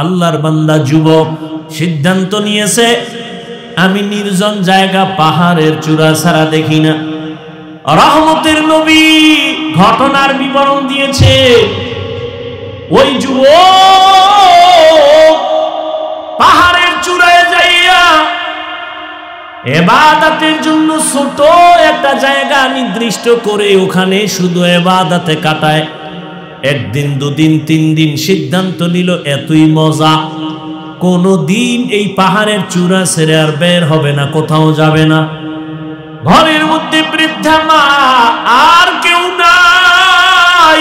আল্লাহর বান্দা যুবক সিদ্ধান্ত নিয়েছে, আমি নির্জন জায়গা পাহাড়ের চূড়া ছাড়া দেখি না। রহমতের নবী ঘটনার বিবরণ দিয়েছে। ওই যুবক পাহাড়ের চূড়ায় যাইয়া ইবাদতের জন্য ছোট একটা জায়গা নির্দিষ্ট করে ওখানে শুধু ইবাদতে কাটায়। একদিন, দুদিন, 3 দিন সিদ্ধান্ত নিল এতই মজা, কোনো দিন এই পাহাড়ের চূড়া ছেড়ে আর বের হবে না, কোথাও যাবে না। ঘরের মধ্যে বৃদ্ধা মা, আর কেউ নাই।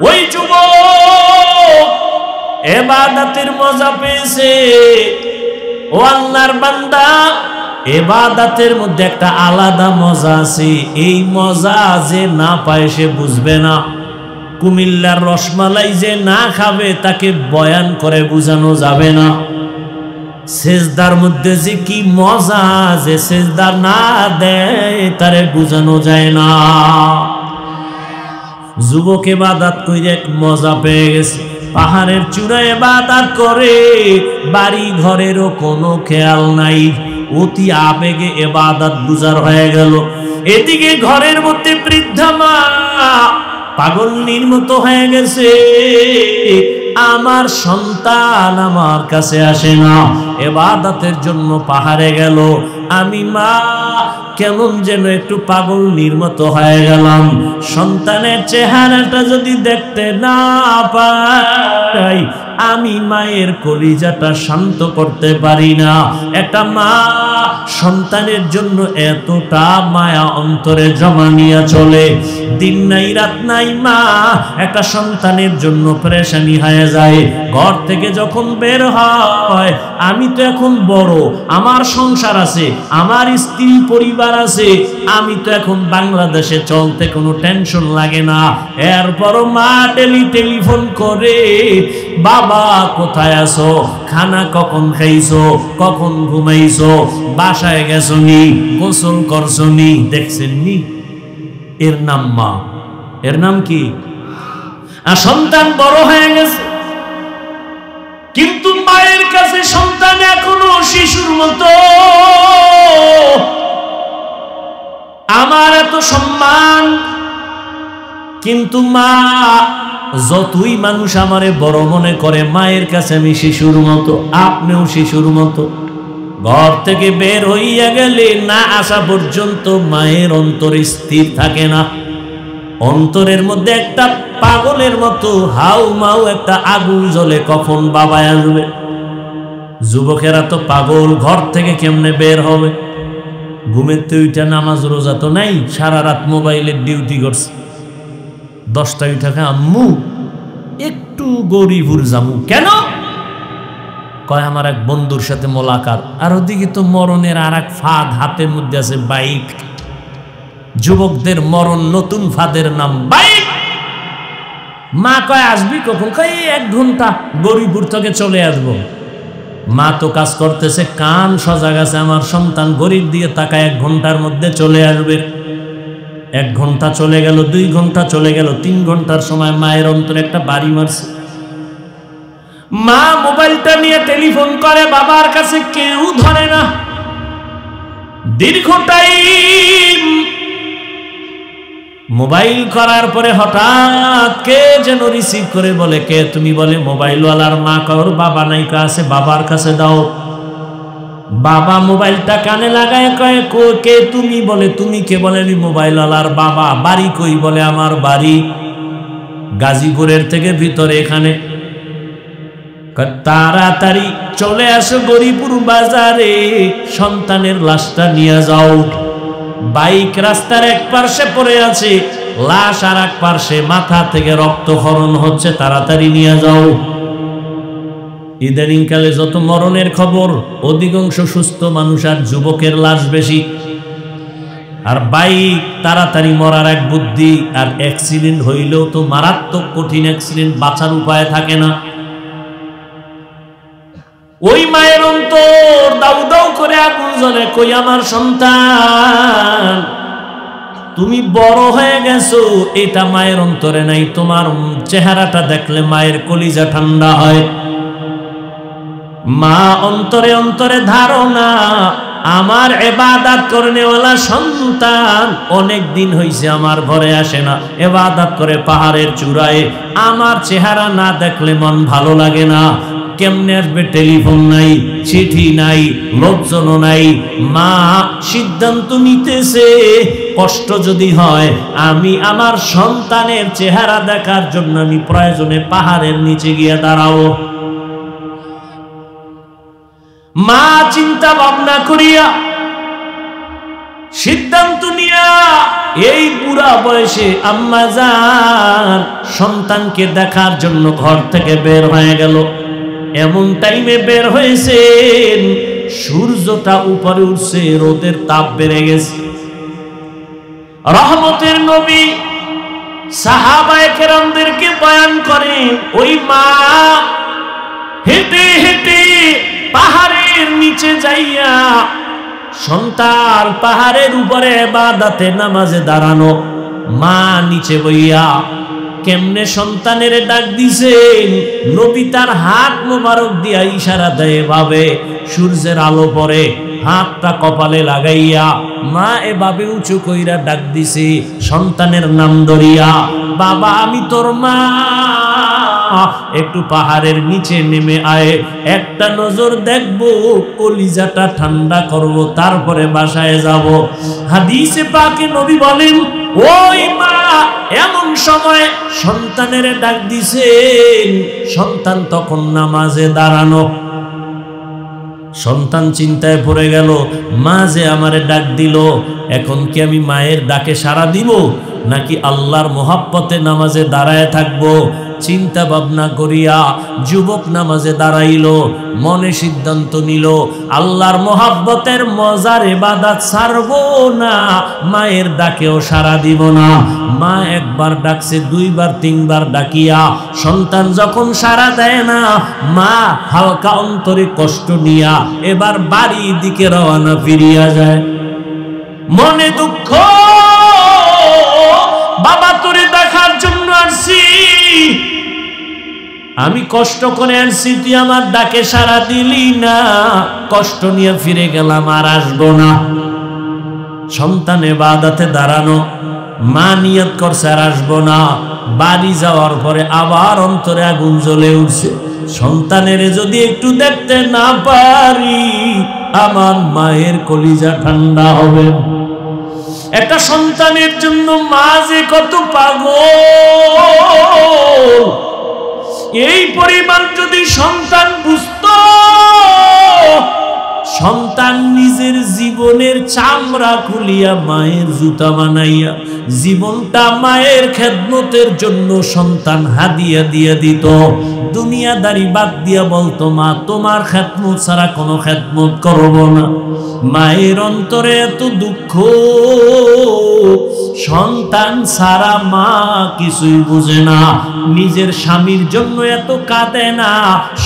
ওই যুবক ইবাদতের মজা পেয়েছে। ও আল্লাহর বান্দা, ইবাদতের মধ্যে একটা আলাদা মজা আছে, এই মজা যে না পায় সে বুঝবে না। কুমিল্লার রসমালাই যে না খাবে তাকে বয়ান করে বোঝানো যাবে না। সেজদার মধ্যে যে কি মজা, যে সেজদা না দেয় তারে বোঝানো যায় না। যুবক ইবাদত কইরে এক মজা পেয়ে গেছে, পাহাড়ের চূড়ায় ইবাদত করে, বাড়ি ঘরেরও কোনো খেয়াল নাই, অতি আবেগে ইবাদত গুজার হয়ে গেল। এদিকে ঘরের মধ্যে বৃদ্ধা মা পাগলনির মতো হয়ে গেছে, আমার সন্তান আমার কাছে আসে না, ইবাদতের জন্য পাহাড়ে গেল, আমি মা কেমন যেন একটু পাগলনির মতো হয়ে গেলাম। সন্তানের চেহারাটা যদি দেখতে না পাই, আমি মায়ের কলিজাটা শান্ত করতে পারি না। একটা মা সন্তানের জন্য এতটা মায়া অন্তরে জমা নিয়ে চলে, দিন নাই রাত নাই মা একটা সন্তানের জন্য পেরেশানি হয়ে যায়। ঘর থেকে যখন বের হয়, আমি তো এখন বড়, আমার সংসার আছে, আমার স্ত্রী পরিবার আছে, আমি তো এখন বাংলাদেশে চলতে কোনো টেনশন লাগে না। এরপরও মা টেলিফোন করে, বাবা কোথায় আছো, খানা কখন খাইছো, কখন ঘুমাইছো, বাসায় গেছো নি, গোসল করছো নি, দেখছেন নি? এর নাম মা। এর নাম কি? আর সন্তান বড় হয়ে গেছে, কিন্তু মায়ের কাছে সন্তান এখনো শিশুর মতো। আমার এত সম্মান, কিন্তু মা যতই মানুষ আমারে বড় মনে করে, মায়ের কাছে আমি শিশুর মতো। আপনিও শিশুর মতো। ঘর থেকে বের হইয়া গেলে না আসা পর্যন্ত মায়ের অন্তর স্থির থাকে না। অন্তরের মধ্যে একটা পাগলের মতো হাউ মাউ একটা আগুন জ্বলে, কখন বাবা আসবে। যুবকেরা তো পাগল, ঘর থেকে কেমনে বের হবে? ঘুমের তো উঠা নামাজ রোজা তো নাই, সারা রাত মোবাইলের ডিউটি করছে। 10টা উঠাকে আম্মু একটু গরিবুর জামু। কেন? কয় আমার এক বন্ধুর সাথে মোলাকাত। আর ওদিকে তো মরণের আর এক ফাঁদ হাতের মধ্যে আছে, বাইক। যুবকদের মরণ নতুন ফাঁদের নাম বাইক। মা কয় আসবি কখন? কয় 1 ঘন্টা, গরিবুর থেকে চলে আসবো। মা তো কাজ করতেছে, কান সজাগ আছে, আমার সন্তান গরিব দিয়ে তাকায় 1 ঘন্টার মধ্যে চলে আসবে। 1 ঘন্টা চলে গেল, 2 ঘন্টা চলে গেল, 3 ঘন্টার সময় মায়ের অন্তরে একটা বাড়ি মারছে। মা মোবাইলটা নিয়ে টেলিফোন করে, বাবার কাছে কেউ ধরে না। দীর্ঘ টাইম মোবাইল করার পরে হঠাৎ কে যেন রিসিভ করে বলে, কে তুমি? বলে মোবাইলওয়ালার মা। কারোর বাবা নাই, আছে, বাবার কাছে দাও। বাবা মোবাইলটা কানে লাগায় কয়, কে তুমি? বলে তুমি কে? বলে আমি মোবাইলওয়ালার বাবা। বাড়ি কই? বলে আমার বাড়ি গাজীপুরের থেকে ভিতরে, এখানে। তাড়াতাড়ি চলে আসো গরিপুর বাজারে, সন্তানের লাশটা নিয়ে যাও। বাইক রাস্তার এক পার্শ্বে পড়ে আছে, লাশ আর এক পার্শ্বে, মাথা থেকে রক্তক্ষরণ হচ্ছে, তাড়াতাড়ি নিয়ে যাও। ইদানিং কালে যত মরণের খবর, অধিকাংশ সুস্থ মানুষ আর যুবকের লাশ বেশি। আর বাইক তাড়াতাড়ি মরার এক বুদ্ধি। আর অ্যাক্সিডেন্ট হইলেও তো মারাত্মক কঠিন অ্যাক্সিডেন্ট, বাঁচার উপায় থাকে না। ওই মায়ের অন্তর দাউ দাউ করে আগুন জ্বলে, কই আমার সন্তান? তুমি বড় হয়ে গেছো এটা মায়ের অন্তরে নাই। তোমার চেহারাটা দেখলে মায়ের কলিজা ঠান্ডা হয়। মা অন্তরে অন্তরে ধারণা আমার ইবাদত করনেওয়ালা সন্তান অনেক দিন হইছে আমার ঘরে আসে না, ইবাদত করে পাহাড়ের চূড়ায়, আমার চেহারা না দেখলে মন ভালো লাগে না। কেমনে আসবে? টেলিফোন নাই, চিঠি নাই, লোকজনও নাই। মা সিদ্ধান্ত নিতেছে কষ্ট যদি হয় আমি আমার সন্তানের চেহারা দেখার জন্য আমি প্রয়োজনে পাহাড়ের নিচে গিয়ে দাঁড়াবো। মা চিন্তা ভাবনা করিয়া সিদ্ধান্ত নিয়া এই বুড়া বয়সে আম্মা জান সন্তানকে দেখার জন্য ঘর থেকে বের হয়ে গেল। এমন টাইমে বের হয়েছেন সূর্যটা উপরে উঠছে, রোদের তাপ বেড়ে গেছে। রহমতের নবী সাহাবায়ে কেরামদেরকে বয়ান করেন, ওই মা হেঁটে হেঁটে পাহাড়ের নিচে যাইয়া সন্তান পাহাড়ের উপরে ইবাদতে নামাজে দাঁড়ানো, মা নিচে বইয়া কেমনে সন্তানের ডাক দিছেন। নবী তার হাত মোবারক দিয়া ইশারা দেয় ভাবে সূর্যের আলো পড়ে, হাতটা কপালে লাগাইয়া মা এভাবে উঁচু কইরা ডাক দিছে সন্তানের নাম ধরিয়া, বাবা আমি তোর মা, একটু পাহাড়ের নিচে নেমে আয়, একটা নজর দেখবো, কলিজাটা ঠান্ডা করব, তারপরে বাসায় যাব। হাদিসে পাকে নবী বলেন ওই মা এমন সময় সন্তানের ডাক দিছেন, সন্তান তখন নামাজে দাঁড়ানো। সন্তান চিন্তায় পড়ে গেল, মা যে আমারে ডাক দিল, এখন কি আমি মায়ের ডাকে সাড়া দিব নাকি আল্লাহর মোহাব্বতে নামাজে দাঁড়ায় থাকবো? চিন্তা ভাবনা করিয়া যুবক নামাজে দাঁড়াইল, মনে সিদ্ধান্ত নিল আল্লাহর মোহাব্বতের মজার ইবাদত ছাড়বো না, মায়ের ডাকেও সাড়া দিব না। মা একবার ডাকছে, দুইবার তিনবার ডাকিয়া সন্তান যখন সাড়া দেয় না, মা হালকা অন্তরে কষ্ট নিয়া এবার বাড়ির দিকে রওনা ফিরিয়া যায়। মনে দুঃখ, বাবা তোরে দেখার জন্য আসছি, আমি কষ্ট করে আসছি, তুই আমার ডাকে সাড়া দিলি না, কষ্ট নিয়ে ফিরে গেলাম, আর আসবো না। সন্তান ইবাদতে দাঁড়ানো, মা নিয়ত করছে আর আসবো না। বাড়ি যাওয়ার পরে আবার অন্তরে আগুন জ্বলে উঠছে, সন্তানের যদি একটু দেখতে না পারি আমার মায়ের কলিজা ঠান্ডা হবে। একটা সন্তানের জন্য মা যে কত পাগল, এই পরিমাণ যদি সন্তান বুঝতো, সন্তান নিজের জীবনের চামড়া খুলিয়া মায়ের জুতা বানাইয়া জীবনটা মায়ের খেদমতের জন্য সন্তান হাদিয়া দিয়ে দিত। দুনিয়াদারি বাদ দিয়া বলতো, মা তোমার খেদমত ছাড়া কোনো খেদমত করব না। মায়ের অন্তরে এত দুঃখ, সন্তান ছাড়া মা কিছুই বুঝে না। নিজের স্বামীর জন্য এত কাঁদে না,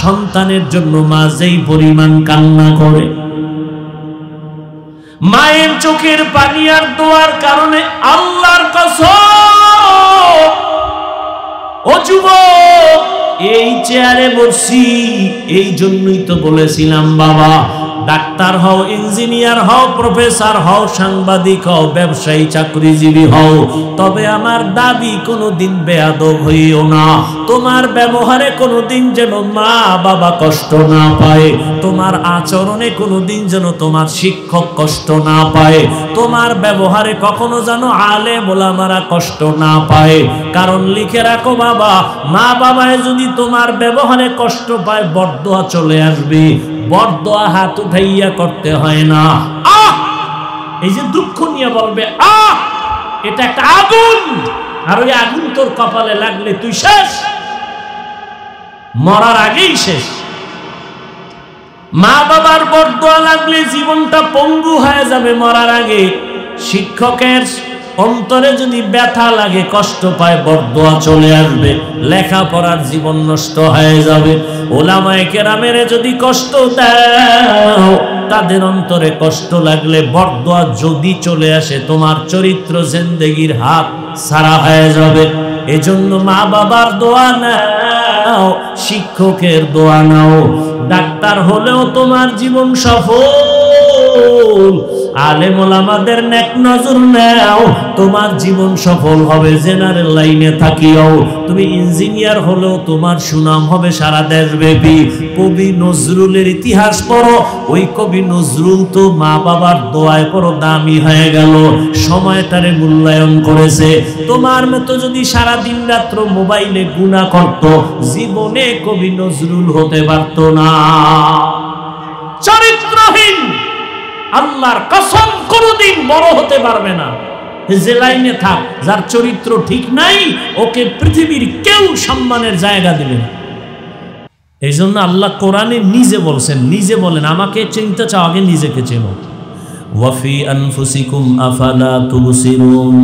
সন্তানের জন্য মা যেই পরিমাণ কান্না করে। মায়ের চোখের পানি আর দোয়ার কারণে আল্লাহর কসম, ও যুবক এই চেয়ারে বসছি এই জন্যই তো বলেছিলাম বাবা ডাক্তার হও, ইঞ্জিনিয়ার হও, প্রফেসর হও, সাংবাদিক হও, ব্যবসায়ী চাকরিজীবী হও, তবে আমার দাবি কোনোদিন বেয়াদব হইও না। তোমার ব্যবহারে কোনোদিন যেন মা বাবা কষ্ট না পায়, তোমার আচরণে কোনোদিন যেন তোমার শিক্ষক কষ্ট না পায়, তোমার ব্যবহারে কখনো যেন আলেম ওলামারা কষ্ট না পায়। কারণ লিখে রাখো বাবা, মা বাবায় যদি তোমার ব্যবহারে কষ্ট পায় বরদোয়া চলে আসবে। বরদোয়া হাত উঠাইয়া করতে হয় না, আহ এই যে দুঃখ নিয়ে বলবে আহ, এটা একটা আগুন, আর ওই আগুন তোর কপালে লাগলে তুই শেষ, মরার আগেই শেষ। মা বাবার বরদোয়া লাগলে জীবনটা পঙ্গু হয়ে যাবে মরার আগে। শিক্ষকের অন্তরে যদি ব্যথা লাগে, কষ্ট পায়, বরদোয়া চলে আসবে, লেখাপড়ার জীবন নষ্ট হয়ে যাবে। ওলামায়ে কেরামের যদি কষ্ট দাও, তাদের অন্তরে কষ্ট লাগলে বরদোয়া যদি চলে আসে, তোমার চরিত্র জিন্দেগির হাত ছাড়া হয়ে যাবে। এজন্য মা বাবার দোয়া নাও, শিক্ষকের দোয়া নাও, ডাক্তার হলেও তোমার জীবন সফল, আলেম ওলামাদের নেক নজর নাও, তোমার জীবন সফল হবে। জেনারেল লাইনে থাকিও, তুমি ইঞ্জিনিয়ার হলেও তোমার সুনাম হবে সারা দেশব্যাপী। কবি নজরুলের ইতিহাস পড়ো, ওই কবি নজরুল তো মা বাবার দোয়ায় পড়ো দামি হয়ে গেল, সময়টারে মূল্যায়ন করেছে। তোমার মতো যদি সারা দিন রাত্র মোবাইলে গুনাহ করত, জীবনে কবি নজরুল হতে পারত না। চরিত্রহীন আল্লাহর কসম কোনদিন বড় হতে পারবে না। যে লাইনে থাক, যার চরিত্র ঠিক নাই, ওকে পৃথিবীর কেউ সম্মানের জায়গা দিবে না। এই জন্য আল্লাহ কোরআনে নিজে বলছেন, নিজে বলেন, আমাকে চিনতে চাও আগে নিজেকে চেনো। ওয়াফি আনফুসিকুম আফালা তুবসিরুন।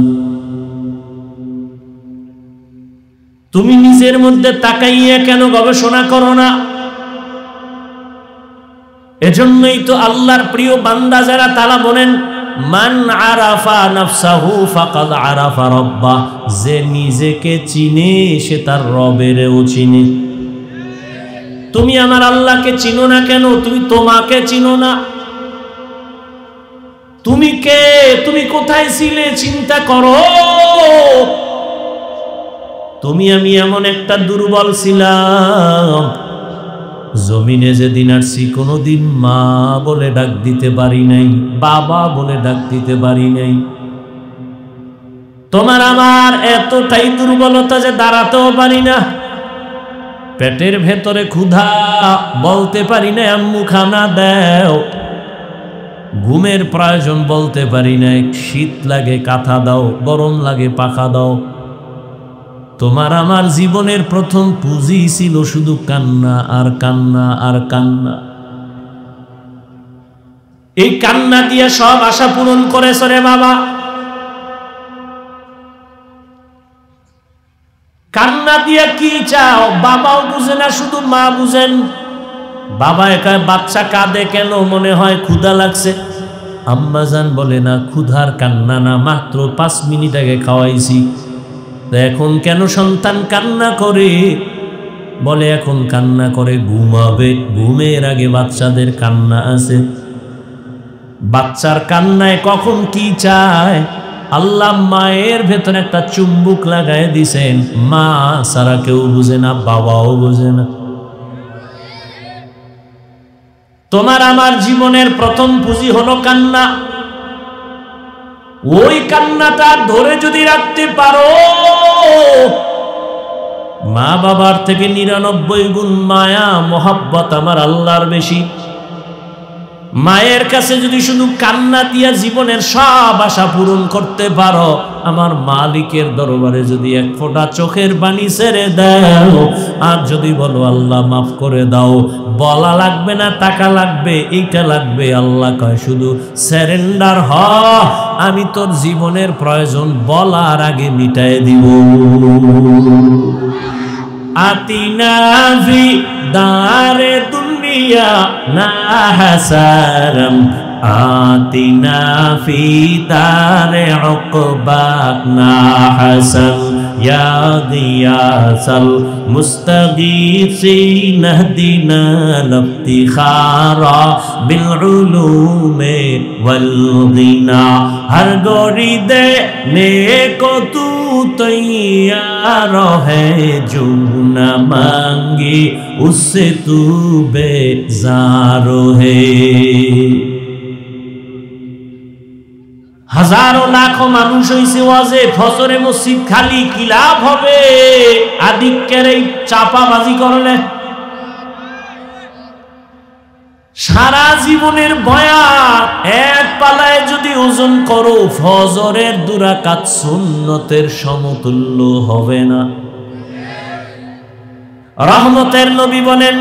তুমি নিজের মধ্যে তাকাইয়া কেন গবেষণা করো না? এজন্যই তো আল্লাহর প্রিয় বান্দা যারা, তারা বলেন মান আরাফা নাফসাহু ফাকাদ আরাফা রাব্বাহ। যে নিজেকে চিনে সে তার রবেরও চিনে। তুমি আমার আল্লাহকে চিনো না কেন? তুমি তোমাকে চিনো না। তুমি কে? তুমি কোথায় ছিলে? চিন্তা করো। তুমি আমি এমন একটা দুর্বল ছিলাম, জমিনে যেদিন আসছি কোনোদিন মা বলে ডাক দিতে পারি নাই, বাবা বলে ডাক দিতে পারি নাই। তোমার আমার এতটাই দুর্বলতা যে দাঁড়াতেও পারি না, পেটের ভেতরে ক্ষুধা, বলতে পারি না আম্মু খানা দাও। ঘুমের প্রয়োজন, বলতে পারি না শীত লাগে কাঁথা দাও, গরম লাগে পাখা দাও। তোমার আমার জীবনের প্রথম পুঁজি ছিল শুধু কান্না আর কান্না আর কান্না। এই কান্না দিয়ে সব আশা পূরণ করেছ রে বাবা। কান্না দিয়ে কি চাও? বাবাও বুঝে না, শুধু মা বুঝেন। বাবা একা বাচ্চা কাঁদে কেন? মনে হয় ক্ষুধা লাগছে। আম্মাজান বলে না, ক্ষুধার কান্না না, মাত্র 5 মিনিট আগে খাওয়াইছি। এখন কেন সন্তান কান্না করে? বলে এখন কান্না করে ঘুমাবে, ঘুমের আগে বাচ্চাদের কান্না আছে। বাচ্চার কান্নায় কখন কি চায়? আল্লাহ মায়ের ভেতরে একটা চুম্বুক লাগায় দিছেন, মা সারা কেউ বুঝে না, বাবাও বুঝে না। তোমার আমার জীবনের প্রথম পুঁজি হলো কান্না। ওই কান্নাটা ধরে যদি রাখতে পারো, মা বাবার থেকে 99 গুণ মায়া মোহাব্বত আমার আল্লাহর বেশি। মায়ের কাছে যদি শুধু কান্না দিয়া জীবনের সব আশা পূরণ করতে পারো, আমার মালিকের দরবারে যদি এক ফোঁটা চোখের পানি ছেড়ে দাও, আর যদি বলো আল্লাহ মাফ করে দাও, বলা লাগবে না, টাকা লাগবে, এইটা লাগবে। আল্লাহ কয় শুধু সারেন্ডার হ, আমি তোর জীবনের প্রয়োজন বলার আগে মিটায় দিব। আতিনা ফি দারে দুনিয়া না হাসারাম, আতিনা ফি দারে উকবা না হাসান, ইয়া গিয়াসাল মুস্তাগীসিন ইহদিনা লিফতিখারা বিল উলুমে ওয়াল গিনা। হর গরি দে নেকো তু तैयार है, जो न मांगे उससे तू बेजार है। হাজারো লাখো মানুষ হইছে ওয়াজে, ফজরে মসজিদ খালি, কি লাভ হবে? আদিকের এই চাপাবাজি করলে সারা জীবনের বয়ান এক পালায় যদি ওজন করো, ফজরের 2 রাকাত সুন্নতের সমতুল্য হবে না। রহমতের নবী বলেন,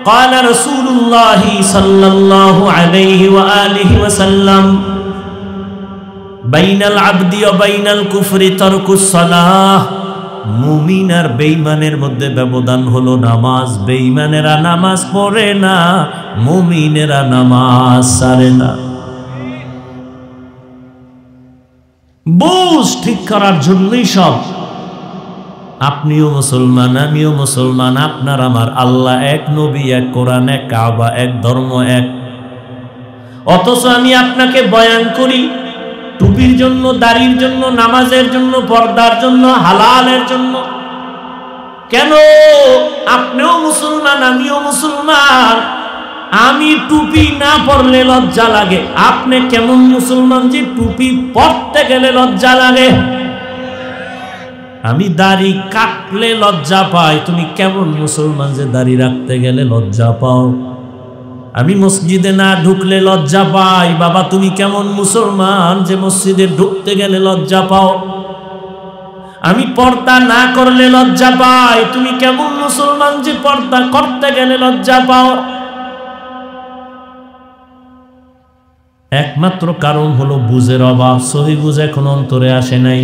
قال رسول الله صلى الله عليه وآله وسلم, বাইনাল আবদি ওয়া বাইনাল কুফরি তারকুস সালাহ। মুমিন আর বেঈমানের মধ্যে ব্যবধান হলো নামাজ। বেঈমানেরা নামাজ পড়ে না, মুমিনেরা নামাজ ছাড়ে না। বুঝ ঠিক করার জন্যই সব। আপনিও মুসলমান, আমিও মুসলমান, আপনার আমার আল্লাহ এক, নবী এক, কোরআন এক, কাবা এক, ধর্ম এক। অথচ আমি আপনাকে বয়ান করি টুপির জন্য, দাড়ির জন্য, নামাজের জন্য, পর্দার জন্য, হালালের জন্য। কেন? আপনিও মুসলমান, আমিও মুসলমান। আমি টুপি না পরলে লজ্জা লাগে। আপনি কেমন মুসলমান যে টুপি পরতে গেলে লজ্জা লাগে? আমি দাড়ি কাটলে লজ্জা পাই, তুমি কেমন মুসলমান যে দাড়ি রাখতে গেলে লজ্জা পাও? আমি মসজিদে না ঢুকলে লজ্জা পাই, বাবা তুমি কেমন মুসলমান যে মসজিদে ঢুকতে গেলে লজ্জা পাও? আমি পর্দা না করলে লজ্জা পাই, তুমি কেমন মুসলমান যে পর্দা করতে গেলে লজ্জা পাও? একমাত্র কারণ হলো বুঝের অভাব। সহি বুঝ এখন অন্তরে আসে নাই।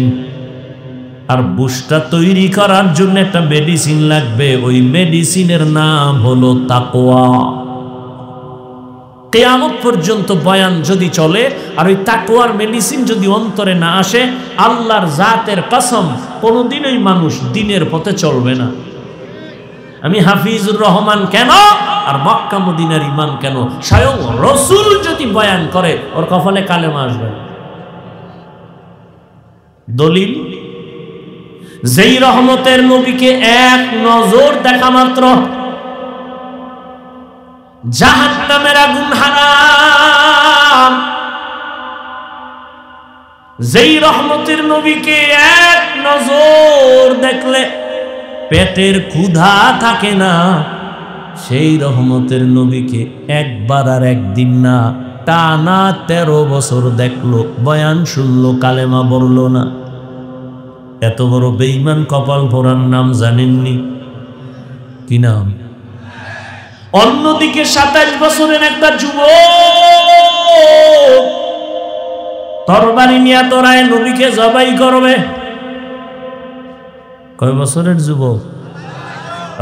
আর বুঝটা তৈরি করার জন্য একটা মেডিসিন লাগবে। ওই মেডিসিনের নাম হলো তাকওয়া। কিয়ামত পর্যন্ত বয়ান যদি চলে আর ওই তাকওয়ার মেডিসিন যদি অন্তরে না আসে, আল্লাহর জাতের কসম কোনোদিনই মানুষ দ্বীনের পথে চলবে না। আমি হাফিজুর রহমান কেন আর মক্কা মদিনার ইমান কেন? স্বয়ং রাসূল যদি বয়ান করে ওর কপালে কালেমা আসবে। দলিল, যেই রহমতের নবীকে এক নজর দেখা মাত্র জাহান্নামের আগুন হারাম, যেই রহমতের নবীকে এক নজর দেখলে পেটের ক্ষুধা থাকে না, সেই রহমতের নবীকে একবার আর একদিন না, টানা 13 বছর দেখলো, বয়ান শুনলো, কালেমা বললো না। এত বড় বেঈমান কপাল পোড়ার নাম জানেননি? কি নাম? অন্যদিকে 27 বছরের একটা যুবক তরবারি নিয়ে তোরায় নবীকে জবাই করবে। কয় বছরের যুবক?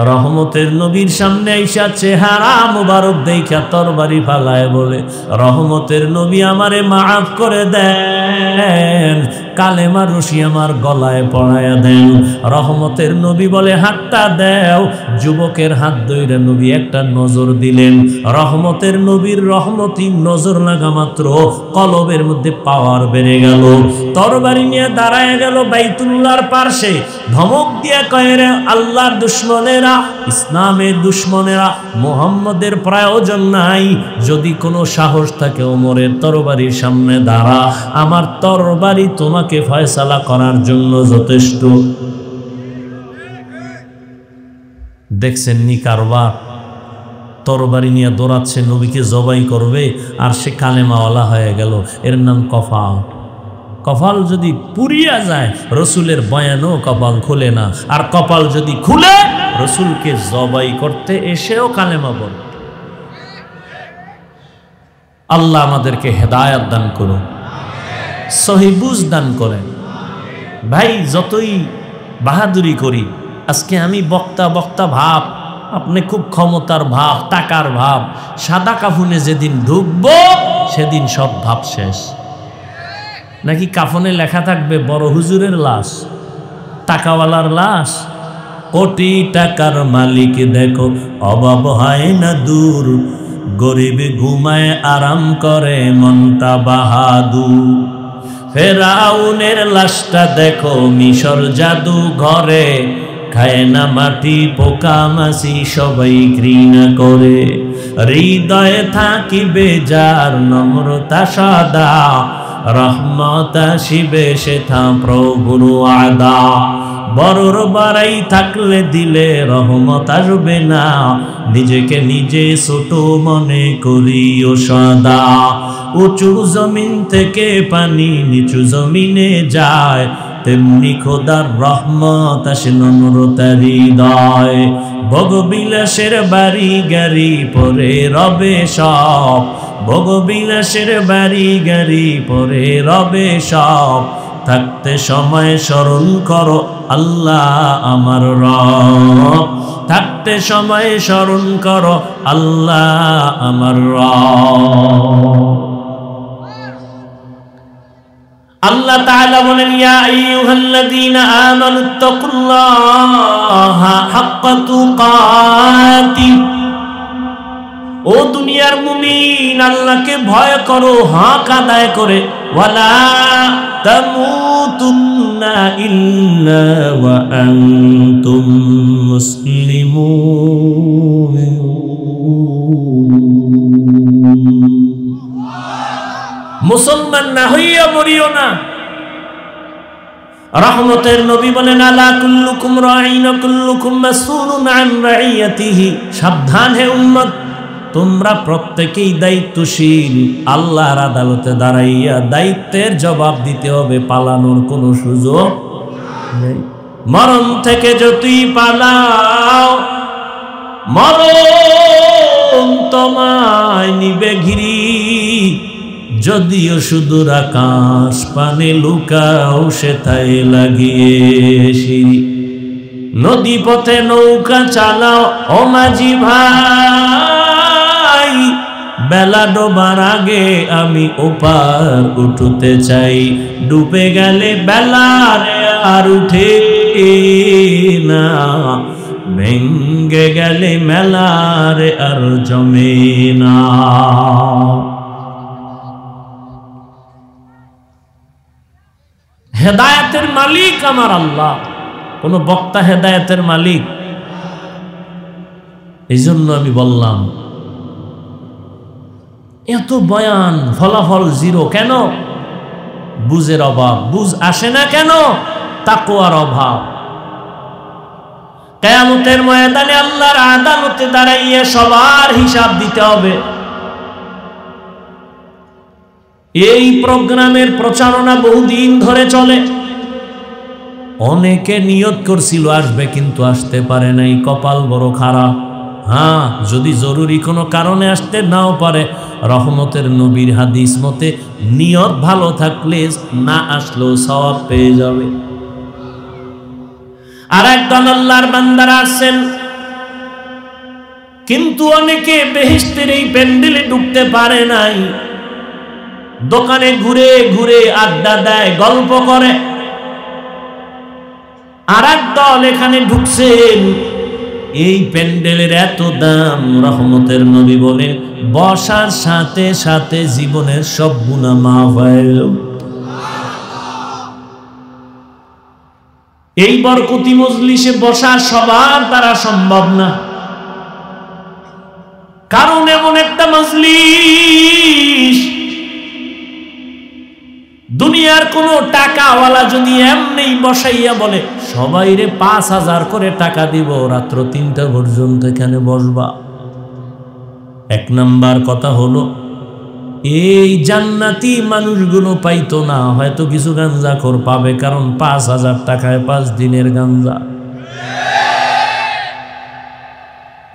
রহমতের নবীর সামনে আইসা চেহারা মুবারক দেখা তরবারি ফালায় বলে, রহমতের নবী আমারে মাফ করে দেন, কালেমা রশি আমার গলায় পড়ায়া দেন। রহমতের নবী বলে হাতটা দেও। যুবকের হাত ধইরা নবী একটা নজর দিলেন। রহমতের নবীর রহমতি নজর লাগা মাত্র কলবের মধ্যে পাওয়ার বেড়ে গেল। তরবারি নিয়ে দাঁড়ায় গেল বাইতুল্লাহর পাশে। ধমক দিয়া কয়, রে আল্লাহর দুশমনেরা, ইসলামের দুশমনেরা, মুহাম্মদের প্রয়োজন নাই। যদি কোনো সাহস থাকে ওমরের তরবারির সামনে দাঁড়া, আমার তরবারি তোমাকে ফয়সালা করার জন্য যথেষ্ট। দেখছেন নি কারবার? তরবারি নিয়ে দৌড়াচ্ছে, নবীকে জবাই করবে, আর সে কালেমাওয়ালা হয়ে গেল। এর নাম কফাল। কপাল যদি পুড়িয়া যায়, রসুলের বয়ানও কপাল খুলে না। আর কপাল যদি খুলে, রসুলকে জবাই করতে এসেও কালেমা বল। আল্লাহ আমাদেরকে হেদায়েত দান করুন, সহিহ বুঝ দান করেন। ভাই যতই বাহাদুরি করি, আজকে আমি বক্তা বক্তা ভাব, আপনি খুব ক্ষমতার ভাব, টাকার ভাব, সাদা কাফনে যেদিন ঢুকবো সেদিন সব ভাব শেষ। নাকি কাফনে লেখা থাকবে বড় হুজুরের লাশ, টাকাওয়ালার লাশ, কোটি টাকার মালিক দেখো অভাব হয় না দূর, গরিব ঘুমায় আরাম করে মনটা বাহাদুর। ফেরাউনের লাশটা দেখো মিশর জাদু ঘরে, খায় না মাটি পোকা মাছি সবাই ঘৃণা করে। হৃদয়ে থাকিবে যার নম্রতা সদা, রহমত আসিবে সেথা প্রভুর ওয়াদা। বড়র বাড়াই থাকলে দিলে রহমত আসবে না, নিজেকে নিজে ছোট মনে করিও সদা। উঁচু জমিন থেকে পানি নিচু জমিনে যায়, তেমনি খোদার রহমত আসে নম্রতার হৃদয়। ভোগবিলাসের বাড়ি গাড়ি পরে রবে সব, ভোগবিলাসের বাড়ি গাড়ি পরে রবে সব, থাকতে সময় স্মরণ করো আল্লাহ আমার রব, থাকতে সময় স্মরণ করো আল্লাহ আমার রব। আল্লাহ তাআলা বলেন, ইয়া আইয়ুহাল্লাযীনা আমানুত্তাকুল্লাহা হাক্কা তুকাতিহ, ও দুনিয়ার মুমিন আল্লাহকে ভয় করো হক আদায় করে, ওয়ালা তামুতুন্না ইল্লা ওয়া আনতুম মুসলিমুন। মুসলমান না হইয়া মরিও না। রহমতের নবী বলেন, আলা কুল্লুকুম রাঈন ওয়া কুল্লুকুম মাসউলুন আন রাইয়াতিহি, সাবধান হে উম্মত, তোমরা প্রত্যেকেই দায়িত্বশীল। আল্লাহর আদালতে দাঁড়াইয়া দায়িত্বের জবাব দিতে হবে, পালানোর কোনো সুযোগ নেই। মরণ থেকে যতই পালাও মরণ তোমায় নিবে ঘিরি, যদিও সুদূর আকাশ পানে লুকাও সেথায় লাগিয়ে সিঁড়ি। নদী পথে নৌকা চালাও ও মাঝি ভাই, বেলা ডোবার আগে আমি ওপার উঠতে চাই, ডুবে গেলে বেলার আর উঠে না, ভেঙ্গে গেলে মেলার আর জমে না। হেদায়েতের মালিক আমার আল্লাহ, কোন বক্তা হেদায়েতের মালিক? এই জন্য আমি বললাম এত বয়ান ফলাফল জিরো কেন? বুঝের অভাব। বুঝ আসে না কেন? তাকওয়ার অভাব। কিয়ামতের ময়দানে আল্লাহর আদালতে দাঁড়াইয়া সবার হিসাব দিতে হবে। এই প্রোগ্রামের প্রচারণা বহুদিন ধরে চলে। অনেকে নিয়ত করছিল আসবে, কিন্তু আসতে পারে নাই, কপাল বড় খারাপ। হ্যাঁ, যদি জরুরি কোনো কারণে আসতে নাও পারে, রহমতের নবীর হাদিস মতে নিয়ত ভালো থাকলে না আসলেও সওয়াব পেয়ে যাবে। আর একদল আল্লাহর বান্দারা আসছেন, কিন্তু অনেকে বেহেশতের এই প্যান্ডেলে ঢুকতে পারে নাই। দোকানে ঘুরে ঘুরে আড্ডা দেয়, গল্প করে। আর এক দল এখানে ঢুকছেন, এই প্যান্ডেলের এত দাম, রহমতের নবী বলেন বসার সাথে সাথে জীবনের সব গুনাহ মাফ হয়ে গেল। এই বরকতি মজলিসে বসা সবার দ্বারা সম্ভব না, কারণ এমন একটা মজলিস, দুনিয়ার কোন টাকাওয়ালা যদি এমনি বসাইয়া বলে সবাই রে ৫,০০০ করে টাকা দিব, রাত্র ৩টা পর্যন্ত এখানে বসবা। এক নাম্বার কথা হলো, এই জান্নাতি মানুষগুলো পাইতো না, হয়তো কিছু গাঞ্জাখোর পাবে, কারণ ৫,০০০ টাকায় ৫ দিনের গাঞ্জা।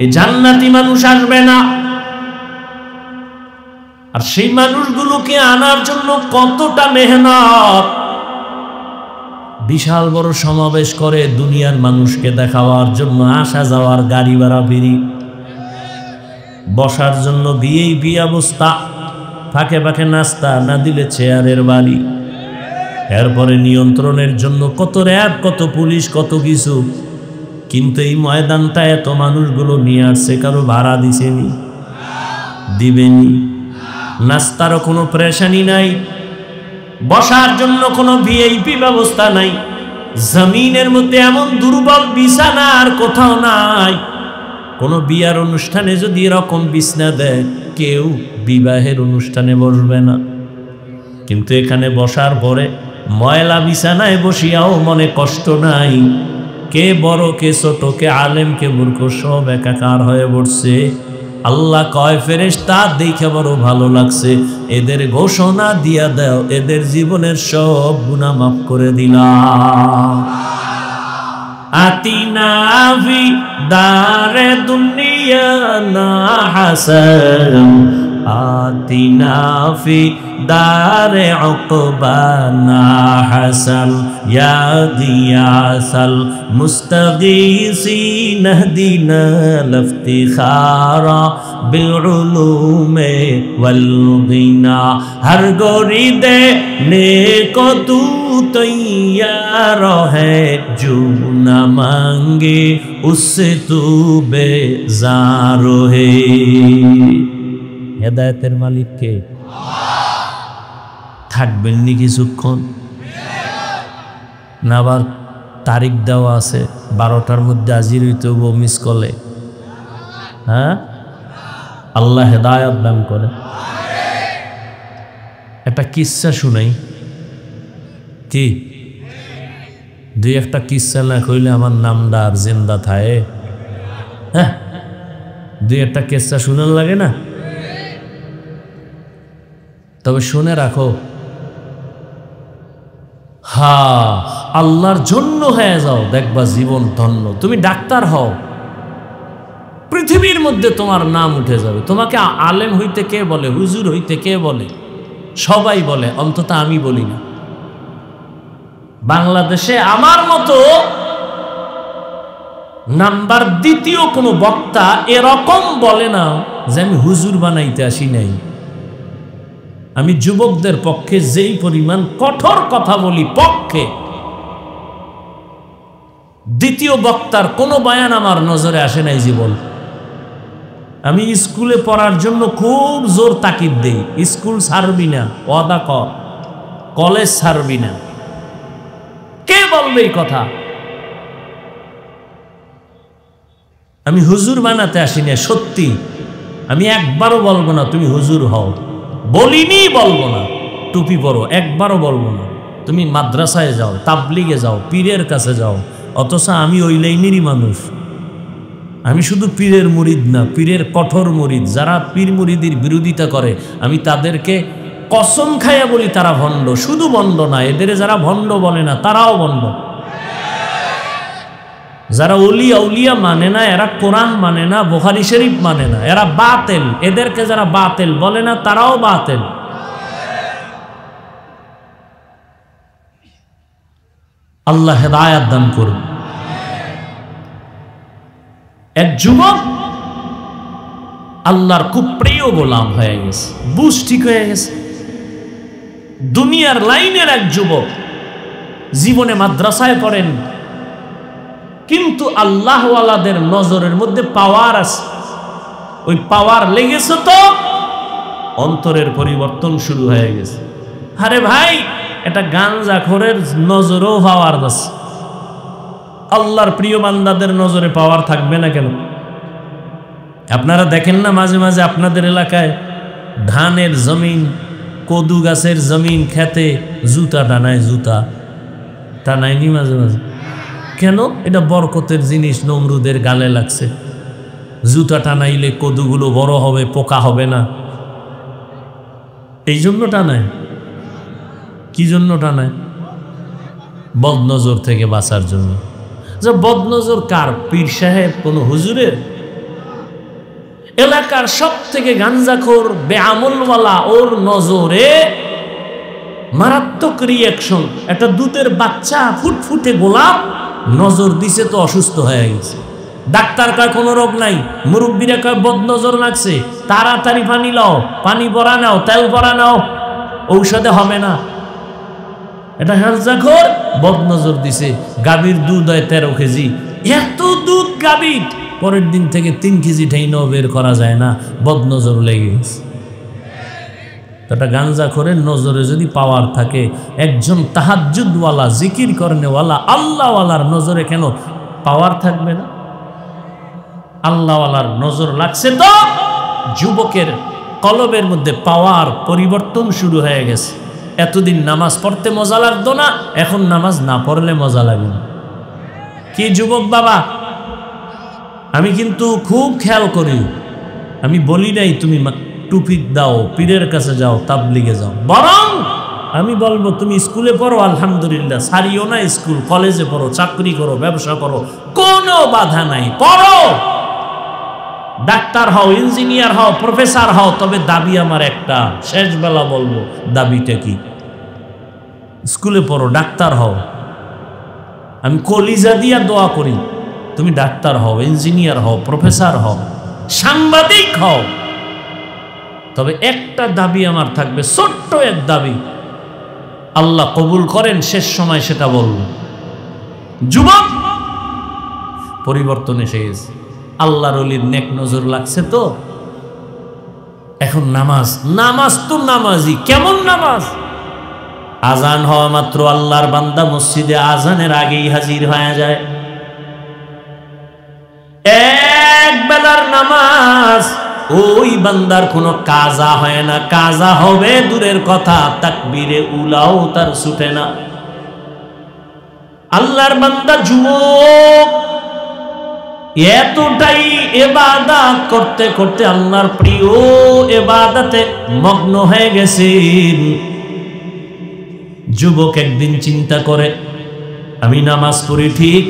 এই জান্নাতি মানুষ আসবে না। আর সেই মানুষগুলোকে আনার জন্য কতটা মেহনত। বিশাল বড় সমাবেশ করে দুনিয়ার মানুষকে দেখাবার জন্য, আসা যাওয়ার গাড়ি ভাড়া ফিরি, বসার জন্য ভিআইপি অবস্থা, ফাঁকে ফাঁকে নাস্তা, না দিলে চেয়ারের বাড়ি, এরপরে নিয়ন্ত্রণের জন্য কত র্যাব, কত পুলিশ, কত কিছু। কিন্তু এই ময়দানটা এত মানুষগুলো নিয়ে আসছে, কারো ভাড়া দিছেনি, দিবেনি। নাস্তারও কোনো প্রেশানি নাই, বসার জন্য কোনো ভিআইপি ব্যবস্থা নাই। জমিনের মধ্যে এমন দুর্বল বিছানা আর কোথাও নাই। কোনো বিয়ার অনুষ্ঠানে যদি এরকম বিছানা দেয়, কেউ বিবাহের অনুষ্ঠানে বসবে না। কিন্তু এখানে বসার পরে ময়লা বিছানায় বসিয়াও মনে কষ্ট নাই। কে বড়, কে ছোট, কে আলেম, কে মূর্খ, সব একাকার হয়ে পড়ছে। আল্লাহ কয়, ফেরেশতা দেখে বড় ভালো লাগছে, এদের ঘোষণা দিয়া দাও, এদের জীবনের সব গুনাহ মাফ করে দিলাম। আতিনা ফি দারে দুনিয়া না হাসান آتنا في دار عقبانا حسن يا غياث المستغيثين اهدنا الافتخار بالعلوم والغنى ہر گوری دینے کو تو تیار ہے جو نہ مانگے اس سے تو بیزار ہے হেদায়েতের মালিক কে থাকবেন নি কিছুক্ষণ না আবার তারিখ দেওয়া আছে 12টার মধ্যে হাজির হইতে হবে মিস কলে হ্যাঁ আল্লাহ হেদায়েত দান করে একটা কিসসা শুনাই কি দুই একটা কিসসা না কইলে আমার নামটা আর জিন্দা থাকে হ্যাঁ দুই একটা কিসসা শুনার লাগে না তবে শুনে রাখো হ্যাঁ আল্লাহর জন্য হয়ে যাও দেখবা জীবন ধন্য তুমি ডাক্তার হও পৃথিবীর মধ্যে তোমার নাম উঠে যাবে তোমাকে আলেম হইতে কে বলে হুজুর হইতে কে বলে সবাই বলে অন্তত আমি বলি না বাংলাদেশে আমার মতো নাম্বার দ্বিতীয় কোনো বক্তা এরকম বলে না যে আমি হুজুর বানাইতে আসি নাই আমি যুবকদের পক্ষে যেই পরিমাণ কঠোর কথা বলি পক্ষে দ্বিতীয় বক্তার কোনো বয়ান আমার নজরে আসে নাই জীবন আমি স্কুলে পড়ার জন্য খুব জোর তাকিদ দেই স্কুল ছাড়বি না ওয়াদা কর কলেজ ছাড়বি না কে বলবে এই কথা আমি হুজুর বানাতে আসি না সত্যি আমি একবারও বলবো না তুমি হুজুর হও বলিনি বলবো না টুপি পরো একবারও বলবো না তুমি মাদ্রাসায় যাও তাবলিগে যাও পীরের কাছে যাও অথচ আমি ওই লাইনেরই মানুষ আমি শুধু পীরের মুরিদ না পীরের কঠোর মুরিদ যারা পীর মুরিদির বিরোধিতা করে আমি তাদেরকে কসম খাইয়া বলি তারা ভণ্ড শুধু ভণ্ড না এদের যারা ভণ্ড বলে না তারাও ভণ্ড যারা ওলিয়া উলিয়া মানে না এরা কোরআন মানে না বুখারী শরীফ মানে না এরা বাতিল এদেরকে যারা বাতিল বলে না তারাও বাতিল আল্লাহ হেদায়েত দান করুন এক যুবক আল্লাহর খুব প্রিয় গোলাম হয়ে গেছে বুঝ ঠিক হয়ে গেছে দুনিয়ার লাইনের এক যুবক জীবনে মাদ্রাসায় পড়েন কিন্তু আল্লাহওয়ালাদের নজরের মধ্যে পাওয়ার আছে ওই পাওয়ার লেগেছে তো অন্তরের পরিবর্তন শুরু হয়ে গেছে আরে ভাই এটা গাঞ্জাখোরের নজরেও পাওয়ার আছে আল্লাহর প্রিয় বান্দাদের নজরে পাওয়ার থাকবে না কেন আপনারা দেখেন না মাঝে মাঝে আপনাদের এলাকায় ধানের জমিন কদু গাছের জমিন খেতে জুতা টানায় জুতা টানায়নি মাঝে মাঝে কেন এটা বরকতের জিনিস নমরুদের গালে লাগছে জুতা টানাইলে কদুগুলো বড় হবে পোকা হবে না এই জন্য টানায় কি জন্য টানায় বদনজর থেকে বাঁচার জন্য যে বদনজর কার পীর সাহেব কোন হুজুরের এলাকার সব থেকে গাঞ্জাখোর বেআমলওয়ালা ওর নজরে মারাত্মক রিয়াকশন একটা দুধের বাচ্চা ফুটফুটে গোলাপ নজর দিছে তো অসুস্থ হয়ে গেছে ডাক্তার কয় কোনো রোগ নাই মুরব্বীরা কয় বদনজর লাগছে তাড়াতাড়ি পানি লাও পানি ভরা নাও তেল ভরা নাও ঔষধে হবে না এটা গাঞ্জাখোর বদনজর দিছে গাভীর দুধ হয় 13 কেজি এত দুধ গাভীর পরের দিন থেকে 3 কেজি ঢেইনাও বের করা যায় না বদনজর লেগে গেছে এটা গাঞ্জাখোরের নজরে যদি পাওয়ার থাকে একজন তাহাজ্জুদওয়ালা জিকির করনেওয়ালা আল্লাহওয়ালার নজরে কেন পাওয়ার থাকবে না আল্লাহওয়ালার নজর লাগছে তো যুবকের কলবের মধ্যে পাওয়ার পরিবর্তন শুরু হয়ে গেছে এতদিন নামাজ পড়তে মজা লাগতো না এখন নামাজ না পড়লে মজা লাগে না কি যুবক বাবা আমি কিন্তু খুব খেয়াল করি আমি বলি নাই তুমি টুপি দাও পীরের কাছে যাও তাবলিগে যাও বরং আমি বলবো তুমি স্কুলে পড়ো আলহামদুলিল্লাহ ছাড়িও না স্কুল কলেজে পড়ো চাকরি করো ব্যবসা করো কোনো বাধা নাই পড়ো ডাক্তার হও, ইঞ্জিনিয়ার হও, প্রফেসর হও, তবে দাবি আমার একটা, শেষ বেলা বলবো দাবিটা কি। স্কুলে পড়ো, ডাক্তার হও, আমি কলিজা দিয়া দোয়া করি তুমি ডাক্তার হও, ইঞ্জিনিয়ার হও, প্রফেসর হও, সাংবাদিক হও, তবে একটা দাবি আমার থাকবে, ছোট্ট এক দাবি, আল্লাহ কবুল করেন শেষ সময় সেটা বলবো। যুবক, পরিবর্তন এসে গেছে, আল্লাহর ওলির নেক নজর লাগছে তো এখন নামাজ, নামাজ তো নামাজি, কেমন নামাজ? আজান হওয়া মাত্র আল্লাহর বান্দা মসজিদে আজানের আগেই হাজির হয়ে যায়। এক বেলার নামাজ, ওই বান্দার কোনো কাজা হয় না, কাজা হবে দূরের কথা, তাকবীরে উলাও তার ছুটে না। আল্লাহর বান্দা যুবক এতটাই ইবাদত করতে করতে আল্লাহর প্রিয় ইবাদতে মগ্ন হয়ে গেছেন। যুবক একদিন চিন্তা করে, আমি নামাজ পড়ি ঠিক,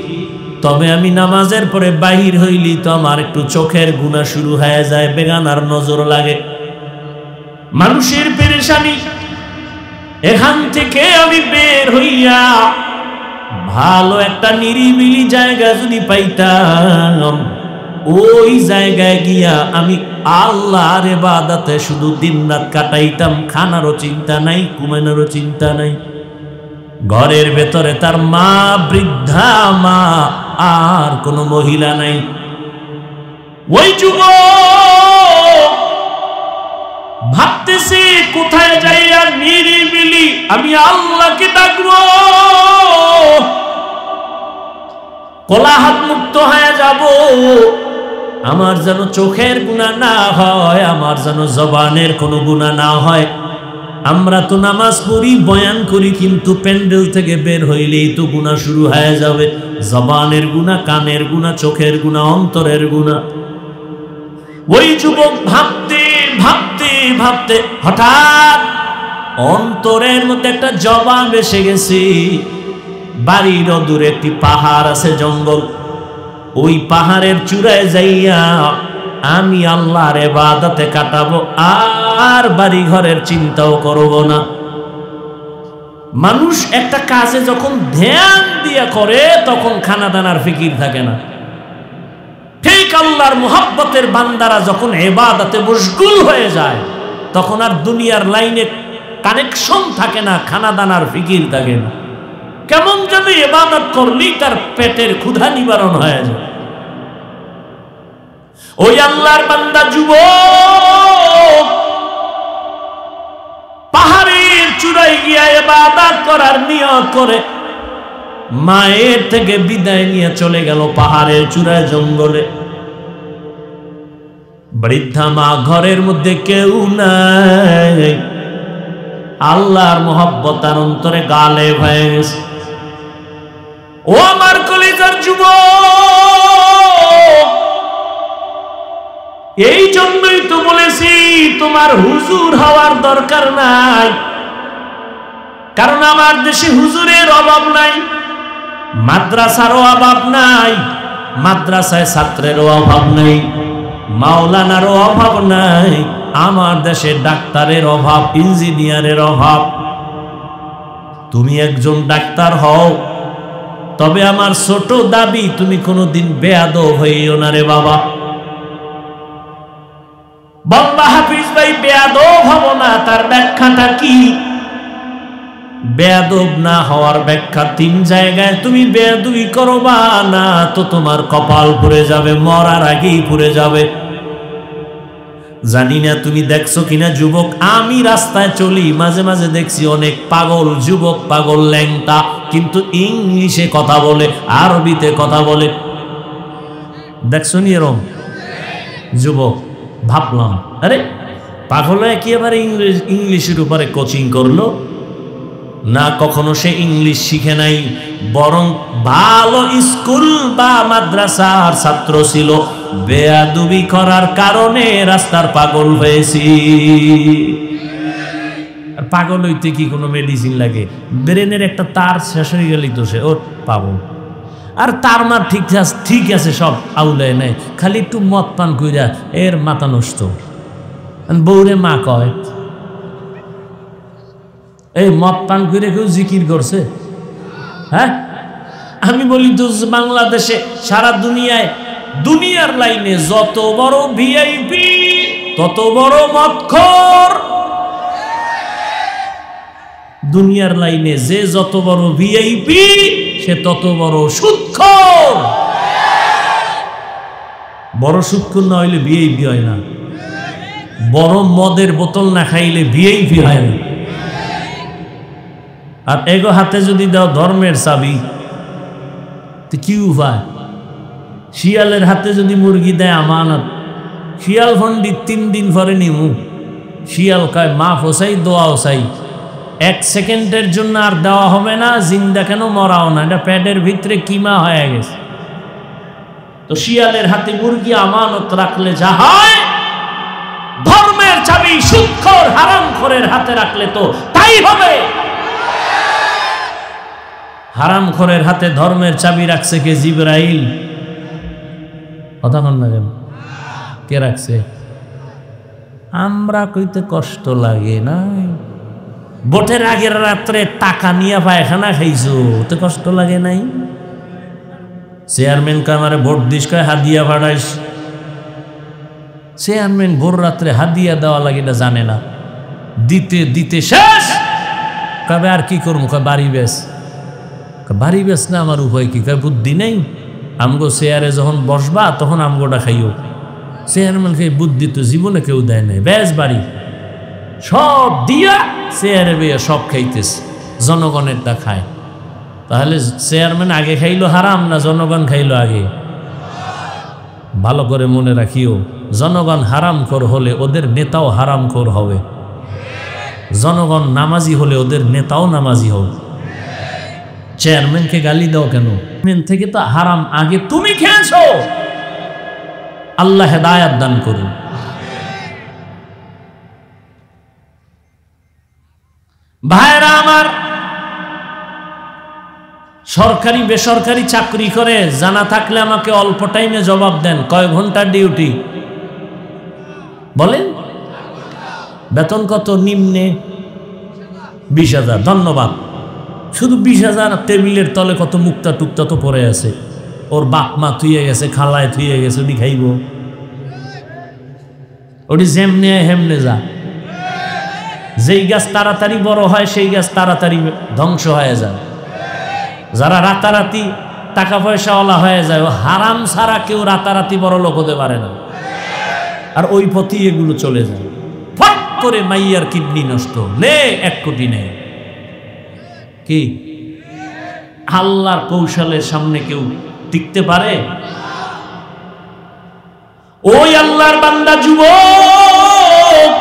তবে আমি নামাজের পরে বাহির হইলি তো আমার একটু চোখের গুনাহ শুরু হয়ে যায়, বেগানার নজর লাগে, মানুষের পেরেশানি, এখান থেকে আমি বের হইয়া ভালো একটা নিরিবিলি জায়গা যদি পাইতাম, ওই জায়গায় গিয়া আমি আল্লাহর ইবাদতে শুধু দিন রাত কাটাইতাম, খানারও চিন্তা নাই, ঘুমানোরও চিন্তা নাই। ঘরের ভেতরে তার মা, বৃদ্ধা মা, আর কোনো মহিলা নাই। ওই যুবক ভাবতেছে কোথায় যাই আর নিরিবিলি আমি আল্লাহকে ডাকবো, কোলাহল মুক্ত হয়ে যাব, আমার যেন চোখের গুনাহ না হয়, আমার যেন জবানের কোনো গুনাহ না হয়। আমরা তো নামাজ পড়ি, বয়ান করি, কিন্তু প্যান্ডেল থেকে বের হইলেই তো গুনাহ শুরু হয়ে যাবে, জবানের গুনাহ, কানের গুনাহ, চোখের গুনাহ, অন্তরের গুনাহ। ওই যুবক ভাবতে ভাবতে ভাবতে হঠাৎ অন্তরের মধ্যে একটা জবাব এসে গেছে। বাড়ির দূরে একটি পাহাড় আছে, জঙ্গল, ওই পাহাড়ের চূড়ায় যাইয়া আমি আল্লাহর ইবাদতে কাটাবো, আর বাড়ি ঘরের চিন্তাও করব না। মানুষ একটা কাজে যখন ধ্যান দিয়া করে তখন খানা দানার ফিকির থাকে না, ঠিক আল্লাহর মুহাব্বতের বান্দারা যখন ইবাদতে মশগুল হয়ে যায় তখন আর দুনিয়ার লাইনে কানেকশন থাকে না, খানা দানার ফিকির থাকে না, কেমন যেন ইবাদত করলেই তার পেটের ক্ষুধা নিবারণ হয়ে যায়। ওই আল্লাহর বান্দা যুবক পাহাড়ের চূড়ায় গিয়া ইবাদত করার নিয়ত করে মায়ের থেকে বিদায় নিয়ে চলে গেল পাহাড়ের চূড়ায়, জঙ্গলে। বৃদ্ধা মা, ঘরের মধ্যে কেউ নাই, আল্লাহর মুহাব্বত তার অন্তরে গালেব হয়ে গেছে। ও আমার কলিজার যুবক, এই জন্যই তো বলেছি তোমার হুজুর হওয়ার দরকার নাই, কারণ আমার দেশে হুজুরের অভাব নাই, মাদ্রাসারও অভাব নাই, মাদ্রাসায় ছাত্রেরও অভাব নাই, মাওলানারও অভাব নাই, আমার দেশে ডাক্তারের অভাব, ইঞ্জিনিয়ারের অভাব। তুমি একজন ডাক্তার হও, তবে আমার ছোট দাবি তুমি কোনোদিন বেয়াদব হইও না রে বাবা। বাবা হাফিজ ভাই বেয়াদব হব না, তার ব্যাখ্যাটা কি? বেয়াদব না হওয়ার ব্যাখ্যা 3 জায়গায়। তুমি বেয়াদবি করবা না তো তোমার কপাল পুড়ে যাবে, মরার আগেই পুড়ে যাবে। জানি না তুমি দেখছো কিনা যুবক, আমি রাস্তায় চলি, মাঝে মাঝে দেখছি অনেক পাগল যুবক, পাগল ল্যাংটা, কিন্তু ইংলিশে কথা বলে, আরবিতে কথা বলে। দেখছো নি এরকম যুবক? ভাবলাম আরে পাগল একেবারে ইংলিশের উপরে কোচিং করলো না, কখনো সে ইংলিশ শিখে নাই, বরং ভালো স্কুল বা মাদ্রাসার ছাত্র ছিল, বেয়াদবি করার কারণে রাস্তার পাগল হয়েছি। পাগল হইতে কি কোনো মেডিসিন লাগে? ব্রেনের একটা তার শেষ হয়ে গেলেই তো সে ওর পাগল। আর তার মা ঠিক আছে সব আউলে নেই, খালি একটু মদ পান কইরা এর মাথা নষ্ট। বউরে মা কয়, এই মদ পান করে কেউ জিকির করছে? হ্যাঁ, আমি বলি তো বাংলাদেশে সারা দুনিয়ার লাইনে যত বড় ভিআইপি তত বড় মদখোর। দুনিয়ার লাইনে যে যত বড় ভিআইপি সে তত বড় সুদখোর। বড় সুদখোর না হইলে ভিআইপি হয় না, বড় মদের বোতল না খাইলে ভিআইপি হয় না। আর এগো হাতে যদি দাও ধর্মের চাবি, তো কি উপায়? শিয়ালের হাতে যদি মুরগি দেয় আমানত, শিয়াল ফন্ডি 3 দিন পরে নিমু। শিয়াল কয় মা ফসাই দোয়া ওসাই, 1 সেকেন্ডের জন্য আর দেওয়া হবে না, জিন্দা কেন মরাও না, এটা প্যাডের ভিতরে কিমা হয়ে গেছে। তো শিয়ালের হাতে মুরগি আমানত রাখলে যা হয়, ধর্মের চাবি সুদখোর হারামখোরের হাতে রাখলে তো তাই হবে। হারামখোরের হাতে ধর্মের চাবি রাখছে কে? জিবরাইল। কথা বল না কেন? কে রাখছে? আমরা কইতে কষ্ট লাগে না? ভোটের আগের রাত্রে টাকা নিয়ে পায়খানা খাইছো, তো কষ্ট লাগে নাই? চেয়ারম্যান কে আমারে ভোট দিস, কয় হাদিয়া পাঠাইস। চেয়ারম্যান ভোর রাত্রে হাদিয়া দেওয়া লাগে এটা জানে না, দিতে দিতে শেষ। কবে আর কি করবো? কয় বাড়ি বেশ। বাড়ি বেশ না, আমার উপায় কি? কয় বুদ্ধি নেই, আমগো চেয়ারে যখন বসবা তখন আমগোটা খাইও। চেয়ারম্যান খাই বুদ্ধি তো জীবনে কেউ দেয় নাই, বেশ বাড়ি সব দিয়া চেয়ারে বেয়ে সব খাইতেছে, জনগণেরটা খায়। তাহলে চেয়ারম্যান আগে খাইলো হারাম না জনগণ খাইলো আগে? ভালো করে মনে রাখিও, জনগণ হারামখোর হলে ওদের নেতাও হারামখোর হবে, জনগণ নামাজি হলে ওদের নেতাও নামাজি হবে। চেয়ারম্যানকে গালি দাও কেন? চেয়ারম্যান থেকে তো হারাম আগে তুমি খেয়েছো। আল্লাহ হেদায়াত দান করুন। ভাইরা আমার, সরকারি বেসরকারি চাকরি করে জানা থাকলে আমাকে অল্প টাইমে জবাব দেন, কয় ঘন্টা ডিউটি বলেন? বেতন কত? নিম্নে 20,000। ধন্যবাদ। শুধু 20,000। টেবিলের তলে কত মুক্তা টুক্তা তো পড়ে আছে, ওর বাপ মা থুয়ে গেছে, খালায় থুয়ে গেছে, ওটি খাইব? ওটি যেমনে হেমনে যা। যেই গাছ তাড়াতাড়ি বড় হয় সেই গাছ তাড়াতাড়ি ধ্বংস হয়ে যায়। যারা রাতারাতি টাকা পয়সাওয়ালা হয়ে যায়, ও হারাম ছাড়া কেউ রাতারাতি বড় লোক হতে পারে না। আর ওই পথই এগুলো চলে যায়। ফট করে মাইয়ার কিডনি নষ্ট, নে 1 কোটি নেই। কি আল্লাহর কৌশলের সামনে কেউ টিকতে পারে? ওই আল্লাহর বান্দা যুবক,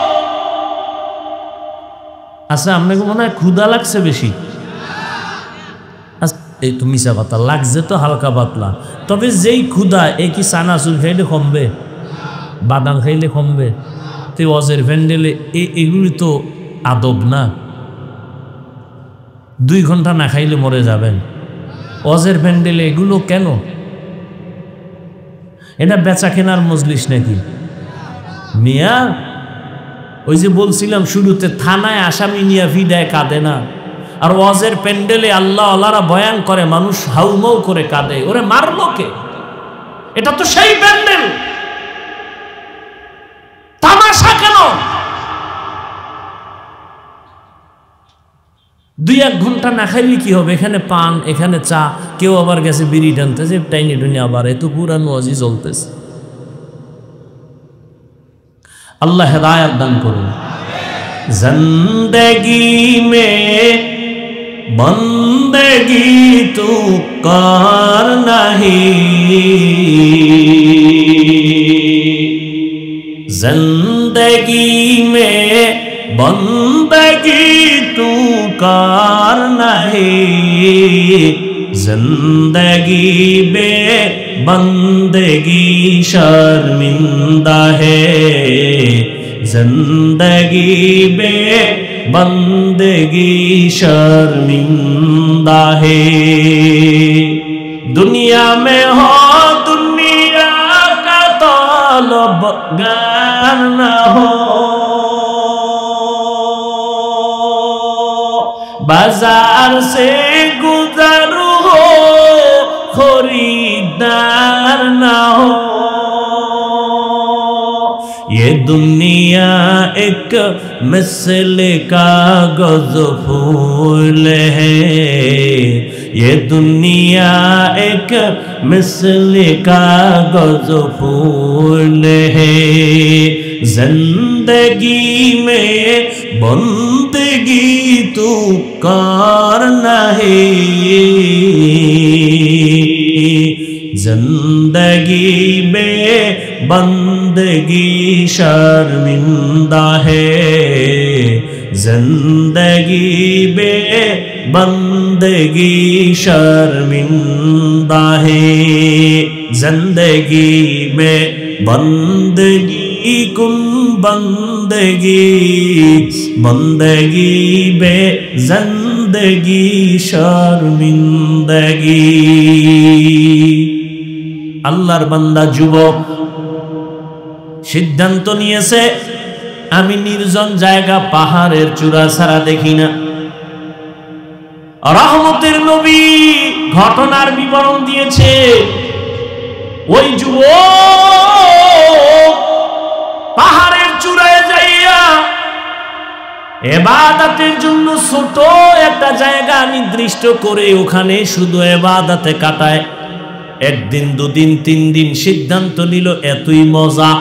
আচ্ছা আপনাকে মনে হয় ক্ষুধা লাগছে বেশি? এই তো মিশা কথা, লাগছে তো হালকা পাতলা। তবে যেই ক্ষুধা, এই কি চানাচুর খাইলে কমবে? বাদাম খাইলে কমবে? তো অজের ভ্যান্ডেলে এগুলি তো আদব না। 2 ঘন্টা না খাইলে মরে যাবেন। অজের ভ্যান্ডেলে এগুলো কেন? এটা বেচা কেনার মজলিস নাকি মিয়া? ওই যে বলছিলাম শুরুতে, থানায় আসামি নিয়ে ভিড়ায় কাঁদে না, আর ওয়াজের প্যান্ডেলে আল্লাহ আল্লাহরা বয়ান করে, মানুষ হাউমাউ করে কাঁদে। ওরে মারলো কে? এটা তো সেই প্যান্ডেল, তামাশা কেন? 2-1 ঘন্টা না খাইলে কি হবে? এখানে পান, এখানে চা, কেউ আবার গেছে বিড়ি টানতেছে, টাইনি টুনি আবার এত পুরান ওয়াজি চলতেছে। আল্লাহ হেদায়াত দান করুন। জিন্দেগি মে বন্দেগি তু কার নাহি, জিন্দেগি মে বন্দেগি তু কার নাহি, जिंदगी बे बंदगी शर्मिंदा है, जिंदगी बे बंदगी शर्मिंदा है। दुनिया में हो दुनिया का तलबगार न हो, बाजार से गुजर हो खरीदार न हो। ये दुनिया एक मिसल कागज फूल है, ये दुनिया एक मिसल कागज फूल है। जिंदगी में बंदगी तू करना है, जिंदगी में बंदगी शर्मिंदा है, जिंदगी में बंदगी शर्मिंदा है। जिंदगी में बंदगी कुन बंदगी, बंदगी में जिंदगी शर्मिंदगी। আল্লাহর বান্দা যুবক সিদ্ধান্ত নিয়েছে আমি নির্জন জায়গা পাহাড়ের চূড়া ছাড়া দেখি না। রহমতের নবী ঘটনার বিবরণ দিয়েছে। ওই যুবক পাহাড়ের চূড়ায় যাইয়া ইবাদতের জন্য ছোট একটা জায়গা নির্দিষ্ট করে ওখানে শুধু ইবাদতে কাটায়। একদিন দুদিন তিন দিন সিদ্ধান্ত নিল এতই মজা,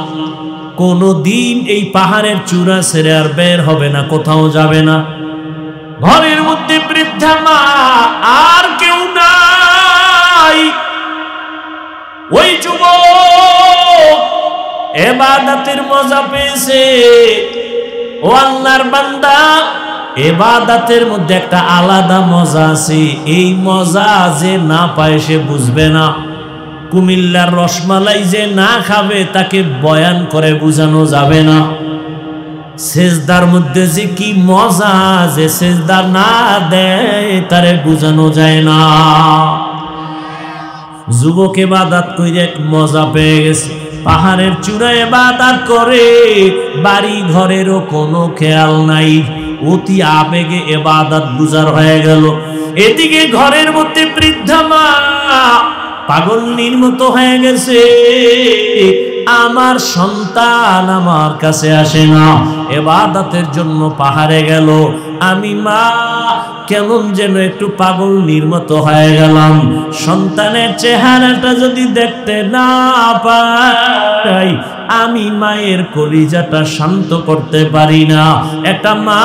কোনো দিন এই পাহাড়ের চূড়া ছেড়ে আর বের হবে না, কোথাও যাবে না। ঘরের মধ্যে বৃদ্ধা মা, আর কেউ নাই। ওই যুবক ইবাদতের মজা পেয়েছে। ও আল্লাহর বান্দা, ইবাদতের মধ্যে একটা আলাদা মজা আছে, এই মজা যে না পায় সে বুঝবে না। কুমিল্লার রসমালাই যে না খাবে তাকে বয়ান করে বোঝানো যাবে না। সেজদার মধ্যে যে কি মজা, যে সেজদা না দেয় তারে বোঝানো যায় না। যুবক ইবাদত কইরে এক মজা পেয়ে গেছে। পাহাড়ের চূড়ায় ইবাদত করে, বাড়ি ঘরেরও কোনো খেয়াল নাই, অতি আবেগে ইবাদত গুজার হয়ে গেল। এদিকে ঘরের মধ্যে বৃদ্ধা মা পাগলনির মতো হয়ে গেছে। আমার সন্তান আমার কাছে আসে না, ইবাদতের জন্য পাহাড়ে গেল, আমি মা কেমন যেন একটু পাগলনির মতো হয়ে গেলাম। সন্তানের চেহারাটা যদি দেখতে না পাই, আমি মায়ের কলিজাটা শান্ত করতে পারি না। একটা মা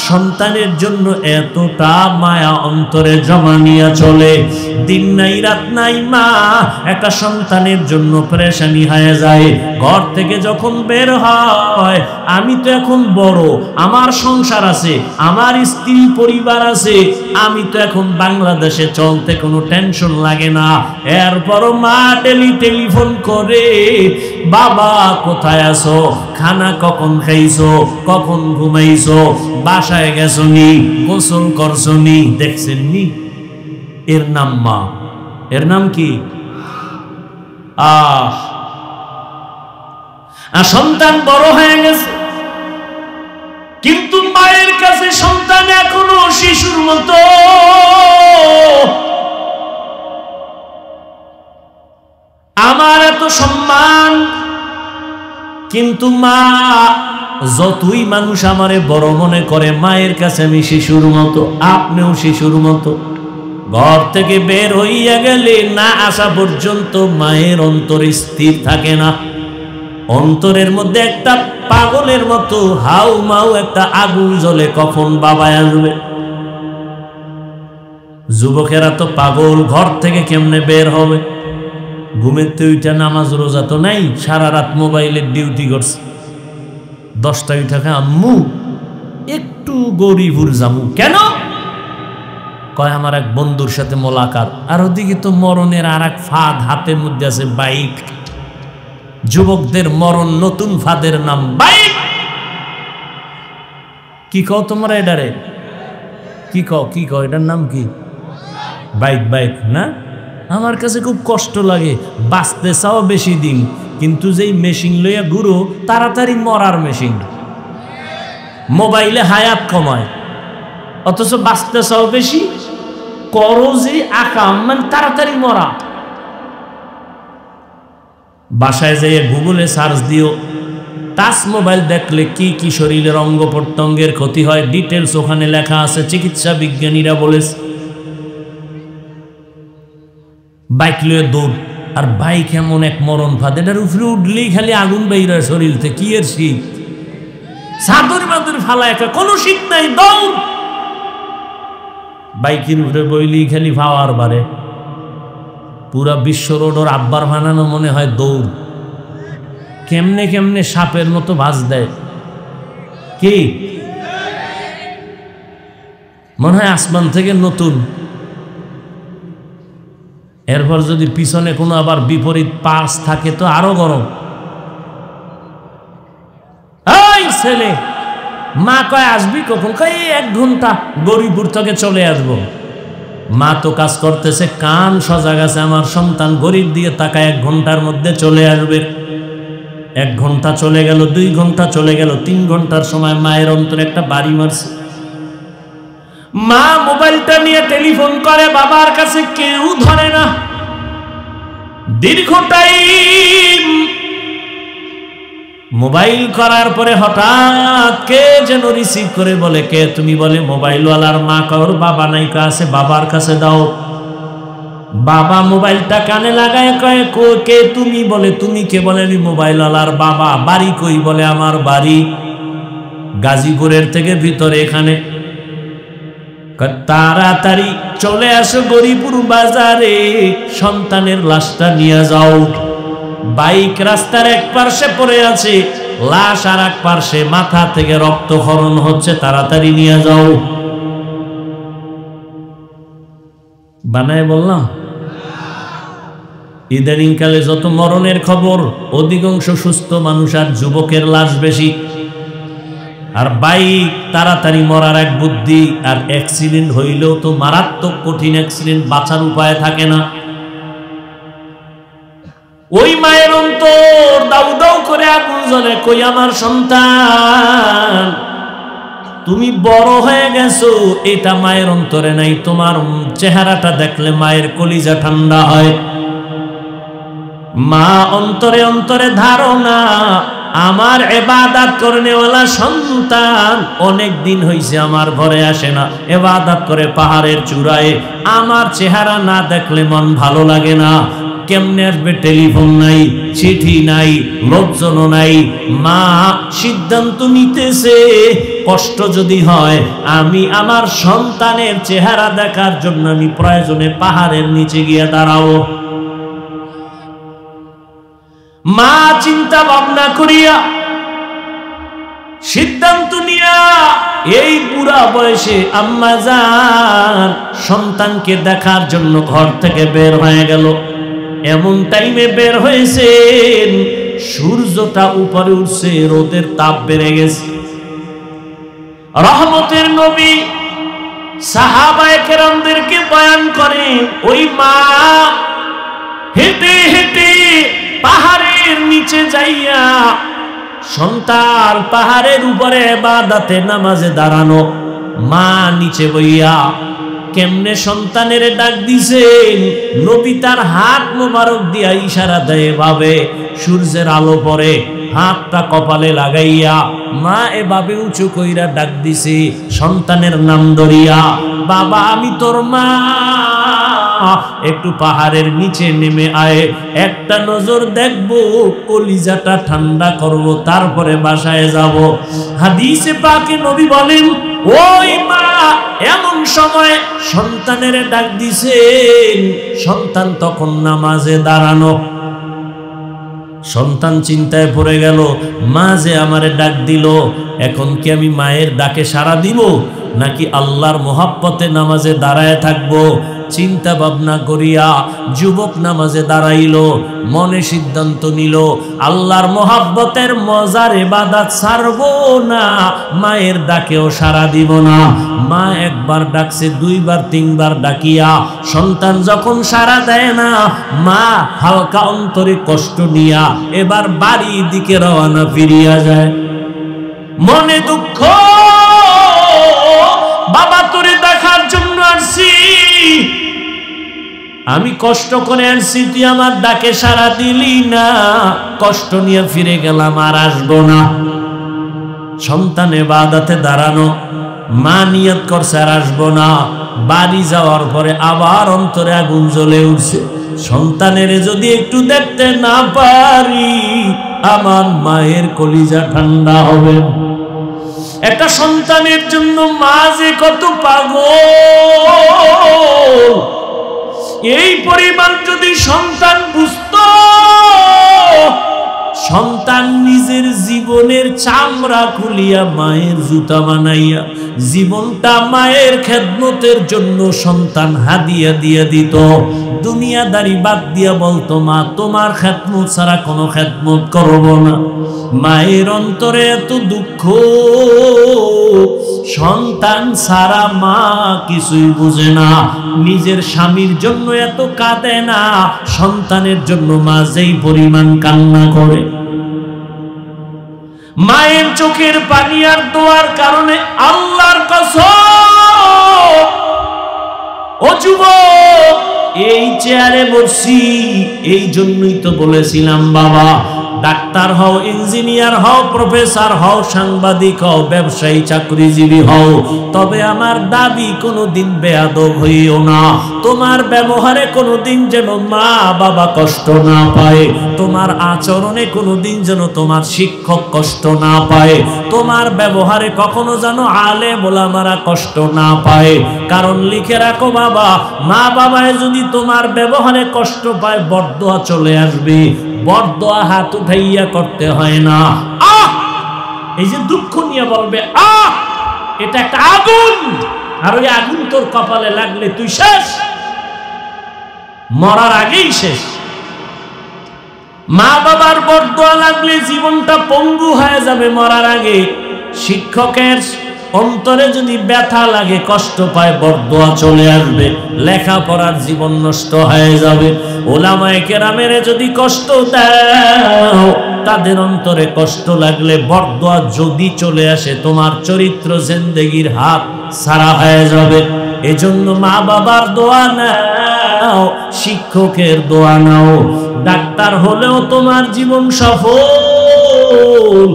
সন্তানের জন্য এতটা মায়া অন্তরে জমা নিয়ে চলে, দিন নাই রাত নাই মা একটা সন্তানের জন্য পেরেশানি হয়ে যায়। ঘর থেকে যখন বের হয়, আমি তো এখন বড়, আমার সংসার আছে, আমার স্ত্রী পরিবার আছে, আমি তো এখন বাংলাদেশে চলতে কোনো টেনশন লাগে না। এরপরও মা টেলিফোন করে, বাবা কোথায় আছো, খানা কখন খাইছো, কখন ঘুমাইছো, বাসায় গেছো নি, গোসল করছো নি, দেখছেন নি? এর নাম মা। এর নাম কি? সন্তান বড় হয়ে গেছে, কিন্তু মায়ের কাছে সন্তান এখনো শিশুর মতো। আমার এত সম্মান, কিন্তু মা যতই মানুষ আমারে বড় মনে করে, মায়ের কাছে আমি শিশুর মতো। আপনিও শিশুর মতো। ঘর থেকে বের হইয়া গেলে না আসা পর্যন্ত মায়ের অন্তর স্থির থাকে না। অন্তরের মধ্যে একটা পাগলের মতো হাউ মাউ একটা আগুন জ্বলে, কখন বাবা আসবে। যুবকেরা তো পাগল, ঘর থেকে কেমনে বের হবে? ঘুমের তো উঠা নামাজ রোজা তো নাই, সারা রাত মোবাইলের ডিউটি করছে। 10টায় উঠা খা, আম্মু একটু গরিবুর জামু। কেন? কয় আমার এক বন্ধুর সাথে মোলাকাত। আর ওদিকে তো মরণের আর এক ফাঁদ হাতের মধ্যে আছে, বাইক। যুবকদের মরণ নতুন ফাঁদের নাম বাইক। কি কও তোমরা এটারে? কি কও এটার নাম কি? বাইক। না আমার কাছে খুব কষ্ট লাগে, বাঁচতে চাও বেশি দিন, কিন্তু যেই মেশিন লইয়া ঘুরো তাড়াতাড়ি মরার মেশিন। মোবাইলে হায়াত কমায়, অথচ বাঁচতে চাও বেশি, করো যে আকাম, মানে তাড়াতাড়ি মরা। বাসায় যেয়ে গুগলে সার্চ দিও, টাচ মোবাইল দেখলে কি কি শরীরের অঙ্গ প্রত্যঙ্গের ক্ষতি হয়, ডিটেলস ওখানে লেখা আছে, চিকিৎসা বিজ্ঞানীরা বলেছে। বাইক লয়ে দৌড়, আর বাইক এমন এক মরণ ফাঁদ, এটার উপরে উঠলেই খালি আগুন বের হয় শরীর থেকে। কি এর শীত, চাদর বাদর ফালা, একটা কোনো শীত নাই, দৌড়। বাইকের উপরে বইলেই খালি পাওয়ার বাড়ে। পুরা বিশ্ব রোড ওর আব্বার বানানো মনে হয় দৌড়। কেমনে কেমনে সাপের মতো ভাঁজ দেয়, কি মনে হয় আসমান থেকে নতুন। এরপর যদি পিছনে কোনো আবার বিপরীত পাশ থাকে তো আরো গরম। এই ছেলে, মা কয় আসবি কখন? কয় 1 ঘন্টা, গরিপুর থেকে চলে আসবো। মা তো কাজ করতেছে, কান সজাগ আছে, আমার সন্তান গরিব দিয়ে তাকায় 1 ঘন্টার মধ্যে চলে আসবে। 1 ঘন্টা চলে গেল, 2 ঘন্টা চলে গেল, 3 ঘন্টার সময় মায়ের অন্তরে একটা বাড়ি মারছে। মা মোবাইলটা নিয়ে টেলিফোন করে, বাবার কাছে কেউ ধরে না। দীর্ঘ টাইম মোবাইল করার পরে হঠাৎ কে যেন রিসিভ করে বলে, কে তুমি? বলে মোবাইলওয়ালার মা। কর বাবা নাই, আছে বাবার কাছে দাও। বাবা মোবাইলটা কানে লাগায় কয়, কে তুমি? বলে তুমি কে? বলে আমি মোবাইলওয়ালার বাবা। বাড়ি কই? বলে আমার বাড়ি গাজীপুরের থেকে ভিতরে এখানে। তাড়াতাড়ি চলে আসো গরিপুর বাজারে, সন্তানের লাশটা নিয়ে যাও। বাইক রাস্তার এক পার্শ্বে পড়ে আছে, লাশ আর এক পার্শ্বে, মাথা থেকে রক্তক্ষরণ হচ্ছে, তাড়াতাড়ি নিয়ে যাও। বানায় বললাম, ইদানিং কালে যত মরণের খবর, অধিকাংশ সুস্থ মানুষ আর যুবকের লাশ বেশি। আর বাইক তাড়াতাড়ি মরার এক বুদ্ধি। আর অ্যাক্সিডেন্ট হইলেও তো মারাত্মক কঠিন অ্যাক্সিডেন্ট, বাঁচার উপায় থাকে না। ওই মায়ের অন্তর দাউ দাউ করে আগুন জ্বলে, কই আমার সন্তান, তুমি বড় হয়ে গেছো, এটা মায়ের অন্তরে নাই। তোমার চেহারাটা দেখলে মায়ের কলিজা ঠান্ডা হয়। মা অন্তরে অন্তরে ধারণা, আমার ইবাদত করনেওয়ালা সন্তান অনেক দিন হইছে আমার ঘরে আসে না, ইবাদত করে পাহাড়ের চূড়ায়, আমার চেহারা না দেখলে মন ভালো লাগে না। কেমনে আসবে? টেলিফোন নাই, চিঠি নাই, লোকজনও নাই। মা সিদ্ধান্ত নিতেছে, কষ্ট যদি হয় আমি আমার সন্তানের চেহারা দেখার জন্য আমি প্রয়োজনে পাহাড়ের নিচে গিয়ে দাঁড়াবো। মা চিন্তা ভাবনা করিয়া সিদ্ধান্ত নিয়া এই বুড়া বয়সে আম্মা জান সন্তানকে দেখার জন্য ঘর থেকে বের হয়ে গেল। এমন টাইমে বের হয়েছেন, সূর্যটা উপরে উঠছে, রোদের তাপ বেড়ে গেছে। রহমতের নবী সাহাবায়ে কেরামদেরকে বয়ান করেন, ওই মা হেঁটে হেঁটে পাহাড়ের নিচে যাইয়া, সন্তান পাহাড়ের উপরে ইবাদতে নামাজে দাঁড়ানো, মা নিচে বইয়া কেমনে সন্তানের ডাক দিছেন। নবী তার হাত মোবারক দিয়া ইশারা দেয় ভাবে, সূর্যের আলো পড়ে, হাতটা কপালে লাগাইয়া মা এভাবে উঁচু কইরা ডাক দিছে সন্তানের নাম ধরিয়া, বাবা আমি তোর মা, একটু পাহাড়ের নিচে নেমে আয়, একটা নজর দেখবো, কলিজাটা ঠান্ডা করব, তারপরে বাসায় যাব। হাদিসে পাকে নবী বলেন, ওই মা এমন সময় সন্তানের ডাক দিছেন, সন্তান তখন নামাজে দাঁড়ানো। সন্তান চিন্তায় পড়ে গেল, মা যে আমারে ডাক দিল, এখন কি আমি মায়ের ডাকে সাড়া দিব? নাকি আল্লাহর মোহাব্বতে নামাজে দাঁড়ায় থাকবো? চিন্তা ভাবনা করিয়া যুবক নামাজে দাঁড়াইল, মনে সিদ্ধান্ত নিল আল্লাহর মোহাব্বতের মজার ইবাদত ছাড়বো না, মায়ের ডাকেও সাড়া দিব না। মা একবার ডাকছে, দুইবার তিনবার ডাকিয়া সন্তান যখন সাড়া দেয় না, মা হালকা অন্তরে কষ্ট নিয়া এবার বাড়ির দিকে রওনা ফিরিয়া যায়। মনে দুঃখ, বাবা তোরে দেখার জন্য আসছি, আমি কষ্ট করে আসছি, তুই আমার ডাকে সাড়া দিলি না, কষ্ট নিয়ে ফিরে গেলাম, আর আসবো না। সন্তান ইবাদতে দাঁড়ানো, মা নিয়ত করছে আর আসবো না। বাড়ি যাওয়ার পরে আবার অন্তরে আগুন জ্বলে উঠছে, সন্তানের যদি একটু দেখতে না পারি আমার মায়ের কলিজা ঠান্ডা হবে। একটা সন্তানের জন্য মা যে কত পাগল, এই পরিমাণ যদি সন্তান বুঝতো, সন্তান নিজের জীবনের চামড়া খুলিয়া মায়ের জুতা বানাইয়া জীবনটা মায়ের খেদমতের জন্য সন্তান হাদিয়া দিয়ে দিত। দুনিয়াদারি বাদ দিয়া বলতো, মা তোমার খেদমত ছাড়া কোনো খেদমত করব না। মায়ের অন্তরে এত দুঃখ, সন্তান ছাড়া মা কিছুই বুঝে না। নিজের স্বামীর জন্য এত কাঁদে না, সন্তানের জন্য মা যেই পরিমাণ কান্না করে। মায়ের চোখের পানি আর দোয়ার কারণে আল্লাহর কসম, ও যুবক এই চেয়ারে বসছি এই জন্যই তো বলেছিলাম বাবা ডাক্তার হও, ইঞ্জিনিয়ার হও, প্রফেসর হও, সাংবাদিক হও, ব্যবসায়ী চাকরিজীবী হও, তবে আমার দাবি কোনোদিন বেয়াদব হইও না। তোমার ব্যবহারে কোনোদিন যেন মা বাবা কষ্ট না পায়, তোমার আচরণে কোনোদিন যেন তোমার শিক্ষক কষ্ট না পায়, তোমার ব্যবহারে কখনো যেন আলেম ওলামারা কষ্ট না পায়। কারণ লিখে রাখো বাবা, মা বাবায় যদি তোমার ব্যবহারে কষ্ট পায় বরদোয়া চলে আসবে। বরদোয়া হাত উঠাইয়া করতে হয় না, এই যে দুঃখ নিয়ে বলবে এটা একটা আগুন, আর ওই আগুন তোর কপালে লাগলে তুই শেষ, মরার আগেই শেষ। মা বাবার বরদোয়া লাগলে জীবনটা পঙ্গু হয়ে যাবে মরার আগে। শিক্ষকের অন্তরে যদি ব্যথা লাগে, কষ্ট পায়, বরদোয়া চলে আসবে, লেখাপড়ার জীবন নষ্ট হয়ে যাবে। ওলামায়ে কেরামের যদি কষ্ট দাও, তাদের অন্তরে কষ্ট লাগলে বরদোয়া যদি চলে আসে, তোমার চরিত্র জিন্দেগির হাত ছাড়া হয়ে যাবে। এজন্য মা বাবার দোয়া নাও, শিক্ষকের দোয়া নাও। ডাক্তার হলেও তোমার জীবন সফল,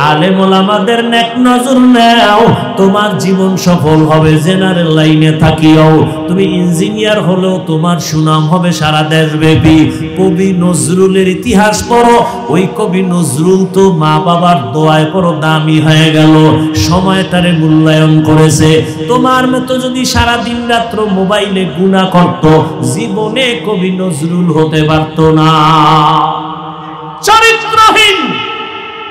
আলেম ওলামাদের নেক নজর নাও, তোমার জীবন সফল হবে। জেনারেল লাইনে থাকিও তুমি ইঞ্জিনিয়ার হলেও তোমার সুনাম হবে সারা দেশব্যাপী। কবি নজরুলের ইতিহাস পড়ো, ওই কবি নজরুল তো মা বাবার দোয়ায় বড় দামি হয়ে গেল, সময়টারে মূল্যায়ন করেছে। তোমার মতো যদি সারা দিন রাত্র মোবাইলে গুনাহ করত, জীবনে কবি নজরুল হতে পারত না। চরিত্রহীন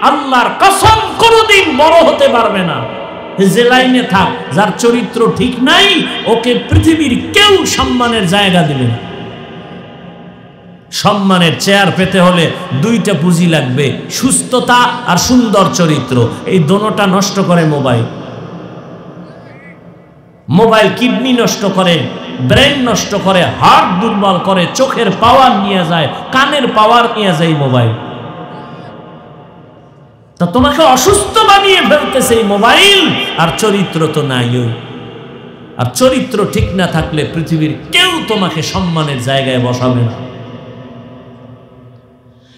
আল্লাহর কসম কোনদিন বড় হতে পারবে না। যে লাইনে থাক, যার চরিত্র ঠিক নাই, ওকে পৃথিবীর কেউ সম্মানের জায়গা দিবে না। সম্মানের চেয়ার পেতে হলে দুইটা পুঁজি লাগবে, সুস্থতা আর সুন্দর চরিত্র। এই দোনোটা নষ্ট করে মোবাইল। মোবাইল কিডনি নষ্ট করে, ব্রেন নষ্ট করে, হার্ট দুর্বল করে, চোখের পাওয়ার নিয়ে যায়, কানের পাওয়ার নিয়ে যায় মোবাইল। তা তোমাকে অসুস্থ বানিয়ে ফেলতেছে এই মোবাইল, আর চরিত্র তো নাই। আর চরিত্র ঠিক না থাকলে পৃথিবীর কেউ তোমাকে সম্মানের জায়গায় বসাবে না।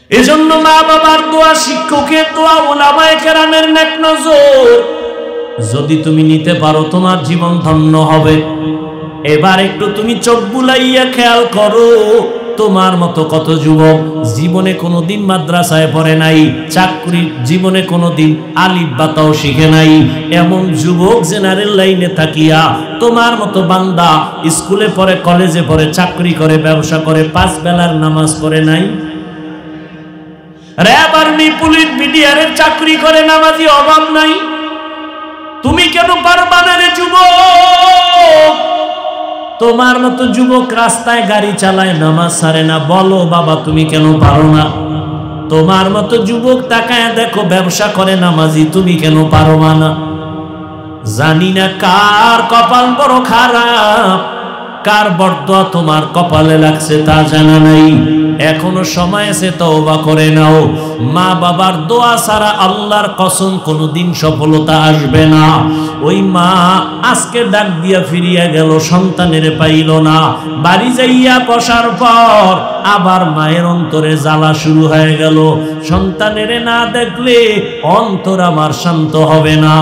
এজন্য মা বাবার দোয়া, শিক্ষকের দোয়া, উলামায়ে কেরামের নেক নজর যদি তুমি নিতে পারো, তোমার জীবন ধন্য হবে। এবার একটু তুমি চোখ বুলাইয়া খেয়াল করো, তোমার মতো কত যুবক জীবনে কোনোদিন মাদ্রাসায় পড়ে নাই, চাকরি জীবনে কোনোদিন আলিফ বাতাও শিখে নাই। এমন যুবক জেনারেল লাইনে থাকিয়া তোমার মতো বান্দা স্কুলে পড়ে, কলেজে পড়ে, চাকরি করে, ব্যবসা করে, 5 বেলার নামাজ পড়ে নাই। র‍্যাব, আর্মি, পুলিশ, বিডিআরের চাকরি করে, নামাজি অভাব নাই। তুমি কেন পারবা না রে যুবক? তোমার মতো যুবক রাস্তায় গাড়ি চালায়, নামাজ ছাড়ে না, বলো বাবা তুমি কেন পারো না? তোমার মতো যুবক তাকায় দেখো ব্যবসা করে নামাজি, তুমি কেন পারবা না? জানি না কার কপাল বড় খারাপ, কার বরদোয়া তোমার কপালে লাগছে তা জানা নাই। এখনো সময় আছে, তওবা করে নাও। মা বাবার দোয়া ছাড়া আল্লাহর কসম কোনোদিন সফলতা আসবে না। ওই মা আজকে ডাক দিয়া ফিরিয়া গেল, সন্তানের পাইল না। বাড়ি যাইয়া বসার পর আবার মায়ের অন্তরে জ্বালা শুরু হয়ে গেল। সন্তানের না দেখলে অন্তর আমার শান্ত হবে না।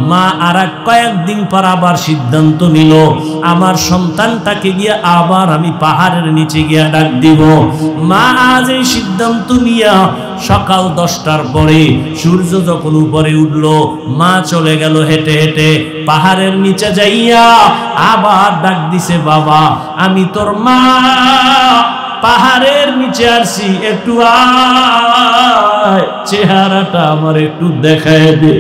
মা আর কয়েকদিন পর আবার সিদ্ধান্ত নিল, আমার সন্তানটাকে গিয়ে আবার আমি পাহাড়ের নিচে গিয়া ডাক দিব। মা আজ এই সিদ্ধান্ত নিয়া সকাল 10টার পরে সূর্য যখন উপরে উঠল, মা চলে গেল হেঁটে হেঁটে পাহাড়ের নিচে যাইয়া আবার ডাক দিছে, বাবা আমি তোর মা, পাহাড়ের নিচে আসছি, একটু আয়, চেহারাটা আমার একটু দেখায় দে,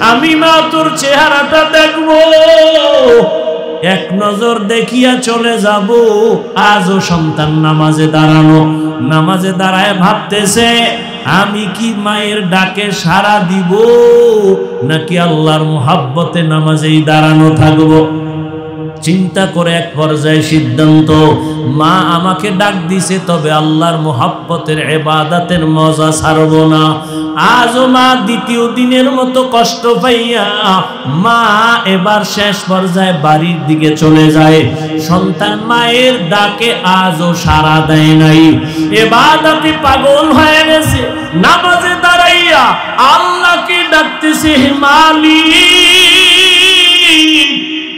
আমি মা তোর চেহারাটা দেখবো, এক নজর দেখিয়া চলে যাব। আজও সন্তান নামাজে দাঁড়ানো, নামাজে দাঁড়ায় ভাবতেছে আমি কি মায়ের ডাকে সাড়া দিব নাকি আল্লাহর মুহাব্বতে নামাজেই দাঁড়ানো থাকবো। চিন্তা করে এক পর্যায়ে সিদ্ধান্ত, মা আমাকে ডাক দিছে, তবে আল্লাহর মুহাব্বতের ইবাদতের মজা ছাড়ব না। আজও মা দ্বিতীয় দিনের মতো কষ্ট পাইয়া মা এবার শেষ পর্যায়ে বাড়ির দিকে চলে যায়। সন্তান মায়ের ডাকে আজও সাড়া দেয় নাই, ইবাদতে পাগল হয়ে গেছে। নামাজে দাঁড়াইয়া আল্লাহকে ডাকতেছে, মালিক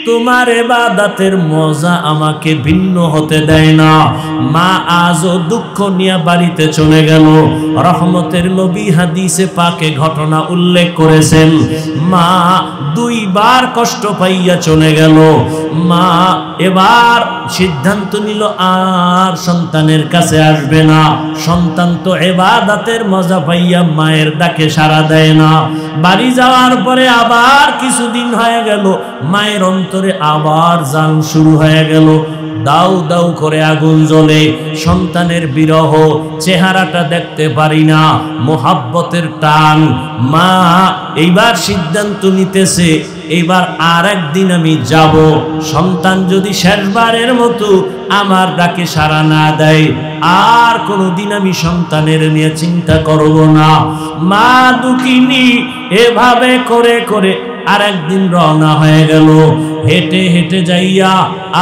তোমার ইবাদতের মজা আমাকে ভিন্ন হতে দেয় না। মা আজও দুঃখ নিয়ে বাড়িতে চলে গেল। রহমতের নবী হাদিসে পাকে ঘটনা উল্লেখ করেছেন, মা 2 বার কষ্ট পাইয়া চলে গেল। মা এবার সিদ্ধান্ত নিল আর সন্তানের কাছে আসবে না। সন্তান তো ইবাদতের মজা পাইয়া মায়ের ডাকে সাড়া দেয় না। বাড়ি যাওয়ার পরে আবার কিছুদিন হয়ে গেল, মায়ের অন্তরে আবার জান শুরু হয়ে গেল, দাউ দাউ করে আগুন জ্বলে। সন্তানের বিরহ, চেহারাটা দেখতে পারি না, মোহাব্বতের টান। মা এইবার সিদ্ধান্ত নিতেছে, এইবার আর একদিন আমি যাব। সন্তান যদি শেষবারের মতো আমার ডাকে সাড়া না দেয়, আর কোনোদিন আমি সন্তানের নিয়ে চিন্তা করব না। মা দুঃখিনী এভাবে করে করে আর একদিন রওনা হয়ে গেল। হেঁটে হেঁটে যাইয়া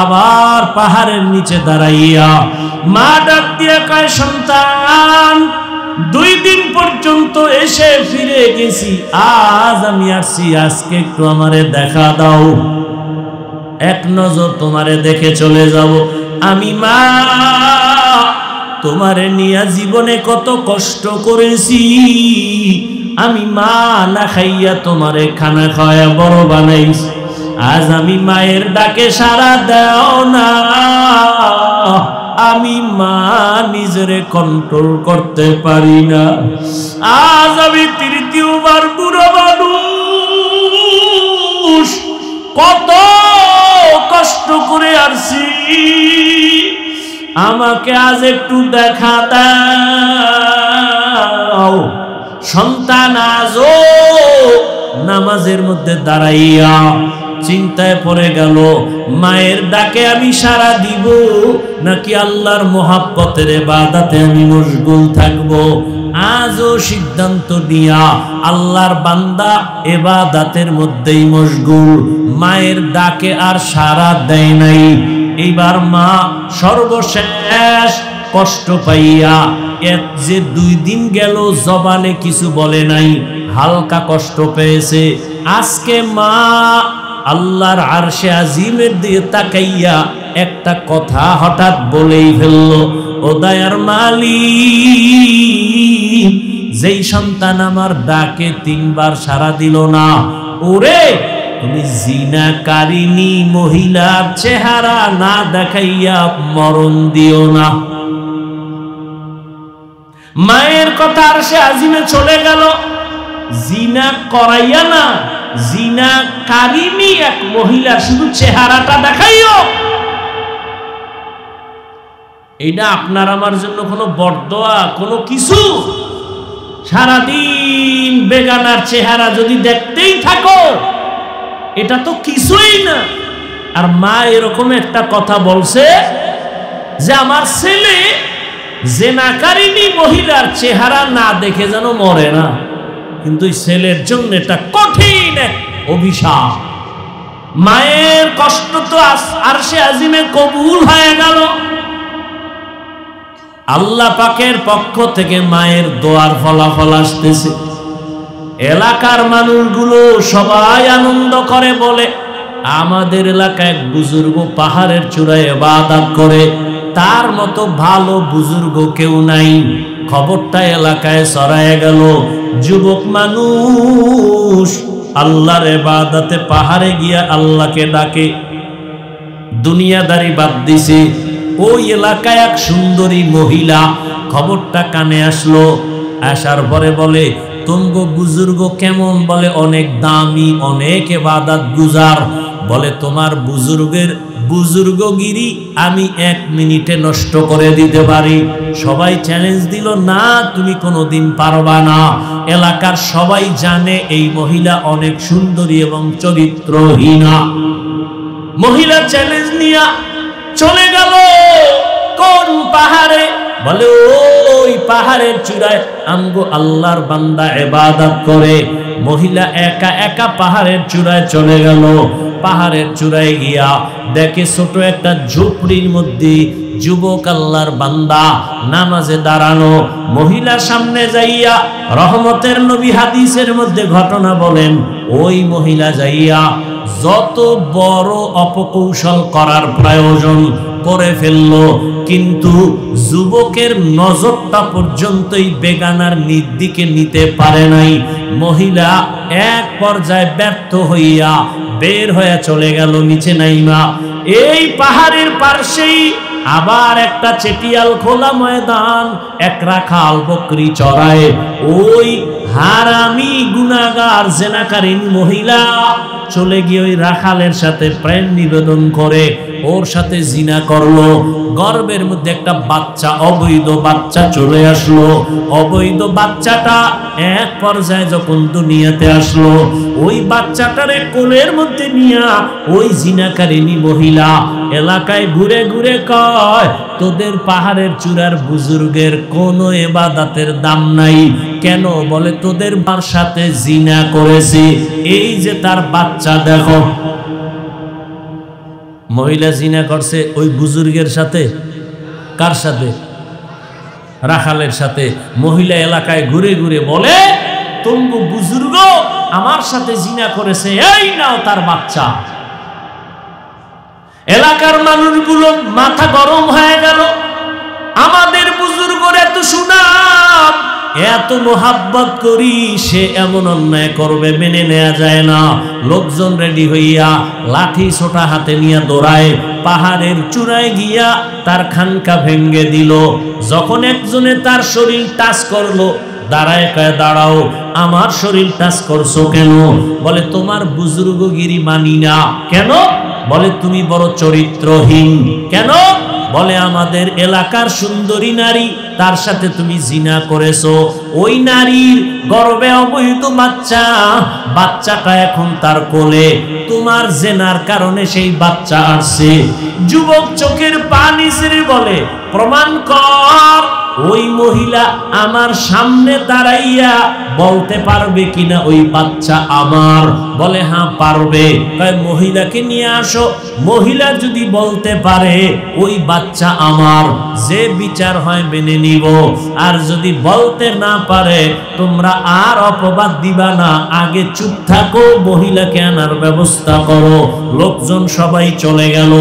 আবার পাহাড়ের নিচে দাঁড়াইয়া মা ডাক দিয়ে কয়, সন্তান 2 দিন পর্যন্ত এসে ফিরে গেছি, আজ আমি আসছি, আজকে একটু আমারে দেখা দাও, এক নজর তোমারে দেখে চলে যাব। আমি মা তোমারে নিয়ে জীবনে কত কষ্ট করেছি, আমি মা না খাইয়া তোমারে খানা খাওয়া বড় বানাইছি, আজ আমি মায়ের ডাকে সাড়া দাও না, আমি মা নিজেরে কন্ট্রোল করতে পারি না। আজ আমি 3য়বার বুড়ো মানুষ, কত কষ্ট করে আসছি, আমাকে আজ একটু দেখা দাও। সন্তান আজও নামাজের মধ্যে দাঁড়াইয়া চিন্তায় পড়ে গেল, মায়ের ডাকে আমি সাড়া দিব নাকি আল্লাহর মুহাব্বতের ইবাদতে আমি মশগুল থাকব। আজও সিদ্ধান্ত নিয়া আল্লাহর বান্দা ইবাদতের মধ্যেই মশগুল, মায়ের ডাকে আর সাড়া দেয় নাই। এইবার মা সর্বশেষ কষ্ট পাইয়া এক যে 2 দিন গেল জবানে কিছু বলে নাই, হালকা কষ্ট পেয়েছে। আজকে মা আল্লাহর আরশে আজিমের দিকে তাকাইয়া একটা কথা হঠাৎ বলেই ফেলল, ও দয়ার মালিক, যেই সন্তান আমার ডাকে 3 বার সাড়া দিল না, ওরে তুমি জিনাকারিনী মহিলার চেহারা না দেখাইয়া মরণ দিও না। মায়ের কথা আরশে আজিমে চলে গেল, জিনা করাইয়া না, জিনাকারিনী এক মহিলা শুধু চেহারাটা দেখাইও, এটা আপনার আমার জন্য কোনো বরদোয়া কোনো কিছু? সারাদিন বেগানার চেহারা যদি দেখতেই থাকো, এটা তো কিছুই না। আর মা এরকম একটা কথা বলছে যে আমার ছেলে জেনাকারিনী মহিলার চেহারা না দেখে যেন মরে না, কিন্তু ছেলের জন্য এটা কঠিন এক অভিশাপ। মায়ের কষ্ট তো আরশে আজিমে কবুল হয়ে গেল, আল্লাহ পাকের পক্ষ থেকে মায়ের দোয়ার ফলাফল আসতেছে। এলাকার মানুষগুলো সবাই আনন্দ করে, বলে আমাদের এলাকায় এক বুজুর্গ পাহাড়ের চূড়ায় ইবাদত করে, তার মতো ভালো বুজুর্গ কেউ নাই। খবরটা এলাকায় ছড়ায় গেল। যুবক মানুষ আল্লাহর ইবাদতে পাহাড়ে গিয়া আল্লাহকে ডাকে, দুনিয়াদারি বাদ দিছে। ওই এলাকায় এক সুন্দরী মহিলা খবরটা কানে আসলো, আসার পরে বলে তুমগো বুজুর্গ কেমন? বলে অনেক দামি, অনেক ইবাদত গুজার। বলে তোমার বুজুর্গগিরি আমি 1 মিনিটে নষ্ট করে দিতে পারি। সবাই চ্যালেঞ্জ দিল, না তুমি কোনোদিন পারবা না। এলাকার সবাই জানে এই মহিলা অনেক সুন্দরী এবং চরিত্রহীনা। মহিলা চ্যালেঞ্জ নিয়ে চলে গেল কোন পাহাড়ে? বলে ওই পাহাড়ের চূড়ায় আমগো আল্লাহর বান্দা ইবাদত করে। মহিলা একা একা পাহাড়ের চূড়ায় চলে গেল। পাহাড়ের চূড়ায় গিয়া দেখে ছোট একটা ঝুপড়ির মধ্যে যুবক আল্লাহর বান্দা নামাজে দাঁড়ানো। মহিলার সামনে যাইয়া রহমতের নবী হাদিসের মধ্যে ঘটনা বলেন, ওই মহিলা যাইয়া যত বড় অপকৌশল করার প্রয়োজন করে ফেলল, কিন্তু যুবকের নজরটা পর্যন্তই বেগানার দিকে নিতে পারে নাই। মহিলা এক পর্যায়ে ব্যর্থ হইয়া বের হয়ে চলে গেল নিচে নাইমা। এই পাহাড়ের পাশেই আবার একটা চেটিয়াল খোলা ময়দান, এক রাখাল বকরি চড়ায়। ওই হারামি গুনাহগার জেনাকারিনী মহিলা চলে গিয়ে ওই রাখালের সাথে প্রেম নিবেদন করে, ওর সাথে জিনা করলো। গর্ভের মধ্যে একটা বাচ্চা, অবৈধ বাচ্চা চলে আসলো। অবৈধ বাচ্চাটা এক পর্যায়ে যখন দুনিয়াতে আসলো, ওই বাচ্চাটারে কোলের মধ্যে নিয়া ওই জিনাকারিনী মহিলা এলাকায় ঘুরে ঘুরে কয়, তোদের পাহাড়ের চূড়ার বুজুর্গের কোনো ইবাদতের দাম নাই কেন? বলে তোদের বার সাথে জিনা করেছে, এই যে তার বাচ্চা দেখো। মহিলা জিনা করছে ওই বুজুর্গের সাথে। কার সাথে? রাখালের সাথে। মহিলা এলাকায় ঘুরে ঘুরে বলে, তোমগো বুজুর্গ আমার সাথে জিনা করেছে, এই নাও তার বাচ্চা। এলাকার মানুষগুলো মাথা গরম হয়ে গেল। আমাদের বুজুর্গর এত সুনাম, এত মোহাব্বত করি, সে এমন অন্যায় করবে মেনে নেওয়া যায় না। লোকজন রেডি হইয়া লাঠি ছোটা হাতে নিয়ে দৌড়ায়, পাহাড়ের চূড়ায় গিয়া তার খানকা ভেঙ্গে দিল। যখন একজনে তার শরীর টাচ করলো, দাঁড়ায় কয়, দাঁড়াও, আমার শরীর টাচ করছো কেন? বলে তোমার বুজুর্গগিরি মানি না। কেন? বলে তুমি বড় চরিত্রহীন। কেন? বলে আমাদের এলাকার সুন্দরী নারী, তার সাথে তুমি জিনা করেছো। ওই নারীর গর্ভে অবৈধ বাচ্চা, বাচ্চাটা এখন তার কোলে, তোমার জেনার কারণে সেই বাচ্চা আসছে। যুবক চোখের পানি ছেড়ে বলে, প্রমাণ কর। ওই মহিলা আমার সামনে দাঁড়াইয়া বলতে পারবে কিনা ওই বাচ্চা আমার? বলে হ্যাঁ পারবে। মহিলাকে নিয়ে আসো। মহিলা যদি বলতে পারে ওই বাচ্চা আমার, যে বিচার হয় মেনে নিব। আর যদি বলতে না পারে, তোমরা আর অপবাদ দিবা না, আগে চুপ থাকো, মহিলাকে আনার ব্যবস্থা করো। লোকজন সবাই চলে গেল।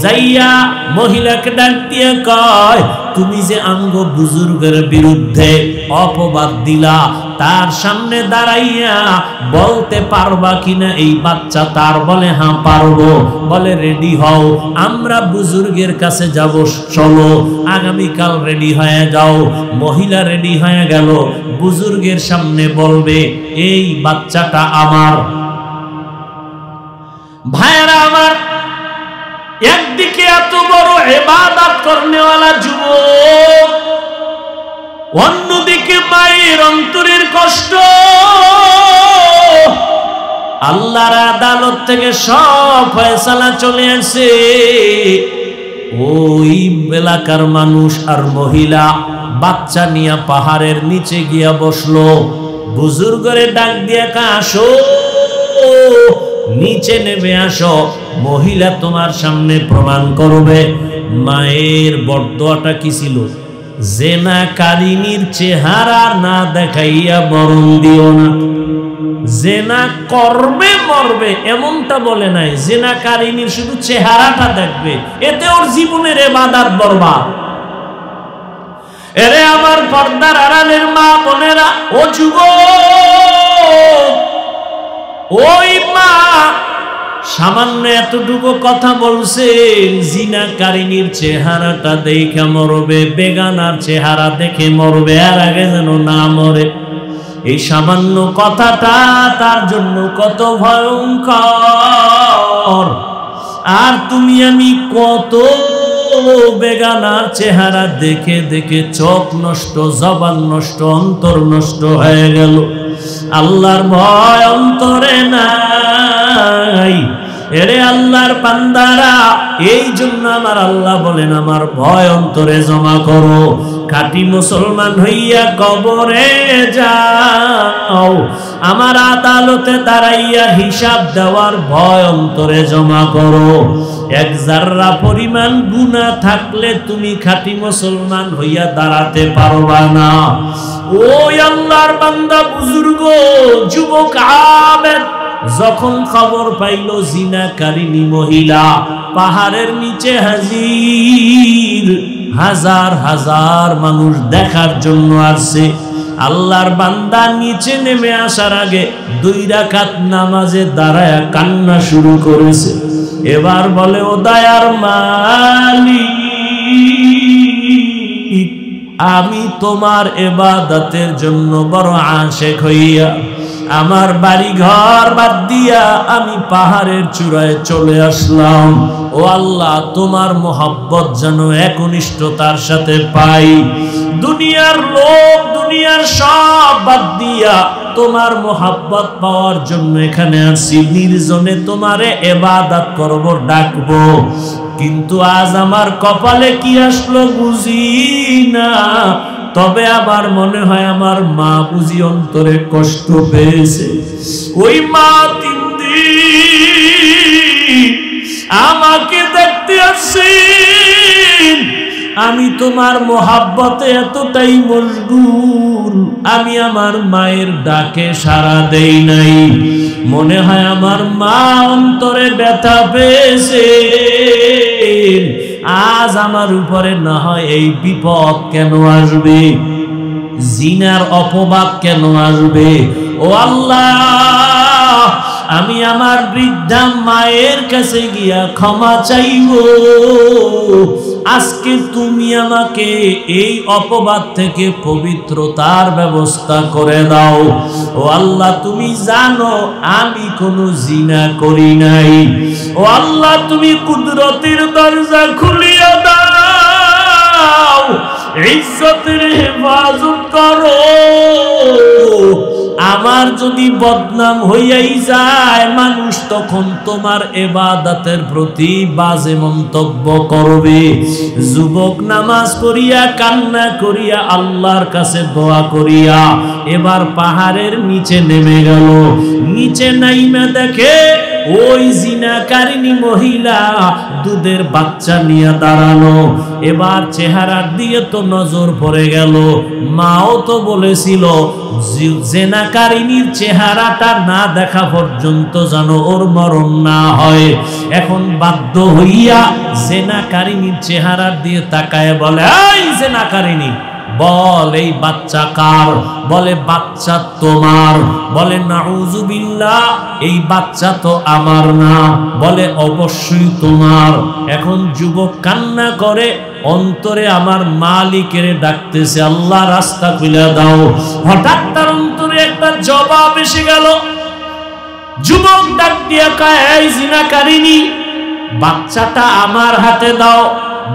যাইয়া মহিলাকে ডাক দিয়ে কয়, তুমি যে আমগো বুজুর্গের বিরুদ্ধে অপবাদ দিলা, তার সামনে দাঁড়াইয়া বলতে পারবা কিনা এই বাচ্চা তার? বলে হ্যাঁ পারবো। বলে রেডি হও, আমরা বুজুর্গের কাছে যাব, চলো আগামীকাল রেডি হয়ে যাও। মহিলা রেডি হয়ে গেল, বুজুর্গের সামনে বলবে এই বাচ্চাটা আমার। ভাইরা আমার, একদিকে এত বড় ইবাদত করনেওয়ালা যুবক, অন্যদিকে মায়ের অন্তরের কষ্ট। আল্লাহর আদালত থেকে সব ফয়সালা চলে আসে। ওই এলাকার মানুষ আর মহিলা বাচ্চা নিয়ে পাহাড়ের নিচে গিয়া বসলো। বুজুর্গরে ডাক দিয়ে আসো, নিচে নেমে আসো, মহিলা তোমার সামনে প্রমাণ করবে। মায়ের বরদোয়াটা কি ছিল? জেনাকারিনীর চেহারা না দেখাইয়া মরণ দিও না। জেনা করবে মরবে এমনটা বলে নাই, জেনাকারিনীর শুধু চেহারাটা দেখবে, এতে ওর জীবনের ইবাদত বরবাদ। এরে আমার পর্দার আড়ালের মা বোনেরা, ও যুবক, ওই মা সামান্য এতটুকু কথা বলছেন, জিনাকারিনীর চেহারাটা দেখে মরবে, বেগানার চেহারা দেখে মরবে, আর আগে যেন না মরে। এই সামান্য কথাটা তার জন্য কত ভয়ঙ্কর। আর তুমি আমি কত বেগানার চেহারা দেখে দেখে চোখ নষ্ট, জবান নষ্ট, অন্তর নষ্ট হয়ে গেল। আল্লাহর ভয় অন্তরে নাই। এরে আল্লাহর বান্দারা, এই জন্য আমার আল্লাহ বলেন, আমার ভয় অন্তরে জমা করো। খাঁটি মুসলমান হইয়া কবরে যাও, আমার আদালতে দাঁড়াইয়া হিসাব দেওয়ার ভয় অন্তরে জমা করো। এক জাররা পরিমাণ গুনাহ থাকলে তুমি খাঁটি মুসলমান হইয়া দাঁড়াতে পারবা না। ওই আল্লাহর বান্দা, বুজুর্গ, যুবক, আবেদ যখন খবর পাইল জিনাকারিনী মহিলা পাহাড়ের নিচে হাজির, হাজার হাজার মানুষ দেখার জন্য আসছে, আল্লাহর বান্দা নিচে নেমে আসার আগে 2 রাকাত নামাজে দাঁড়ায়া কান্না শুরু করেছে। এবার বলে, ও দয়ার মালিক, আমি তোমার ইবাদতের জন্য বড় আশিক হইয়া আমার বাড়ি ঘর বাদ দিয়া আমি পাহাড়ের চূড়ায় চলে আসলাম। ও আল্লাহ, তোমার মোহাব্বত যেন একনিষ্ঠতার সাথে পাই। দুনিয়ার লোক, দুনিয়ার সব বাদ দিয়া তোমার মোহাব্বত পাওয়ার জন্য এখানে আসি। নির্জনে তোমারে ইবাদত করব, ডাকবো। কিন্তু আজ আমার কপালে কি আসলো বুঝি না। তবে আবার মনে হয় আমার মা বুঝি অন্তরে কষ্ট পেয়েছে। ওই মা 3 দিন আমাকে দেখতে আসছেন। আমি তোমার মোহাব্বতে এতটাই মশগুল, আমি আমার মায়ের ডাকে সাড়া দেই নাই। মনে হয় আমার মা অন্তরে ব্যথা পেয়েছে। আজ আমার উপরে না হয় এই বিপদ কেন আসবে, জিনার অপবাদ কেন আসবে? ও আল্লাহ, আমি আমার বৃদ্ধা মায়ের কাছে গিয়া ক্ষমা চাইব। আজকে তুমি আমাকে এই অপবাদ থেকে পবিত্রতার ব্যবস্থা করে দাও। ও আল্লাহ, তুমি জানো আমি কোনো জিনা করি নাই। ও আল্লাহ, তুমি কুদরতের দরজা খুলিয়া দাও, ইজ্জতের হেফাজত করো। আমার যদি বদনাম হইয়াই যায়, মানুষ তখন তোমার ইবাদতের প্রতি বাজে মন্তব্য করবে। যুবক নামাজ পড়িয়া কান্না করিয়া আল্লাহর কাছে দোয়া করিয়া এবার পাহাড়ের নিচে নেমে গেল। নিচে নাইমা দেখে ওই জিনাকারিনী মহিলা দুধের বাচ্চা নিয়ে দাঁড়ানো। এবার চেহারার দিয়ে তো নজর পড়ে গেল। মাও তো বলেছিল জিনাকারিনীর চেহারাটা না দেখা পর্যন্ত যেন ওর মরণ না হয়। এখন বাধ্য হইয়া জিনাকারিনীর চেহারার দিয়ে তাকায় বলে, এই জিনাকারিনী, বল এই বাচ্চা কার? বলে বাচ্চা তোমার। বলে নাউজুবিল্লাহ, এই বাচ্চা তো আমার না। বলে অবশ্যই তোমার। এখন যুবক কান্না করে, অন্তরে আমার মালিকের ডাকতেছে, আল্লাহ রাস্তা খুলে দাও। হঠাৎ তার অন্তরে একটা জবাব এসে গেল। যুবক ডাক দিয়া কয়, এই জিনাকারিনী, বাচ্চাটা আমার হাতে দাও।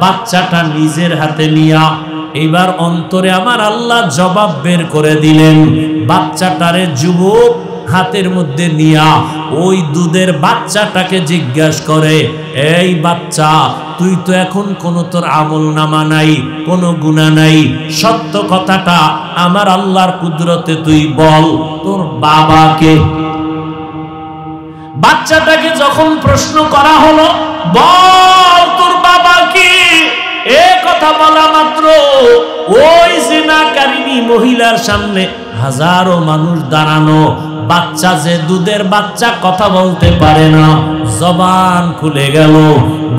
বাচ্চাটা নিজের হাতে নিয়া এবার অন্তরে আমার আল্লাহ জবাব বের করে দিলেন। বাচ্চাটারে যুবক হাতের মধ্যে নিয়া ওই দুধের বাচ্চাটাকে জিজ্ঞাসা করে, এই বাচ্চা, তুই তো এখন কোনো তোর আমল নামা নাই, কোনো গুনাহ নাই, সত্য কথাটা আমার আল্লাহর কুদরতে তুই বল, তোর বাবাকে। বাচ্চাটাকে যখন প্রশ্ন করা হলো, বল তোর বাবাকে, এ কথা বলা মাত্র ওই জিনাকারিনী মহিলার সামনে হাজারো মানুষ দাঁড়ানো, বাচ্চা যে দুধের বাচ্চা কথা বলতে পারে না, জবান খুলে গেল।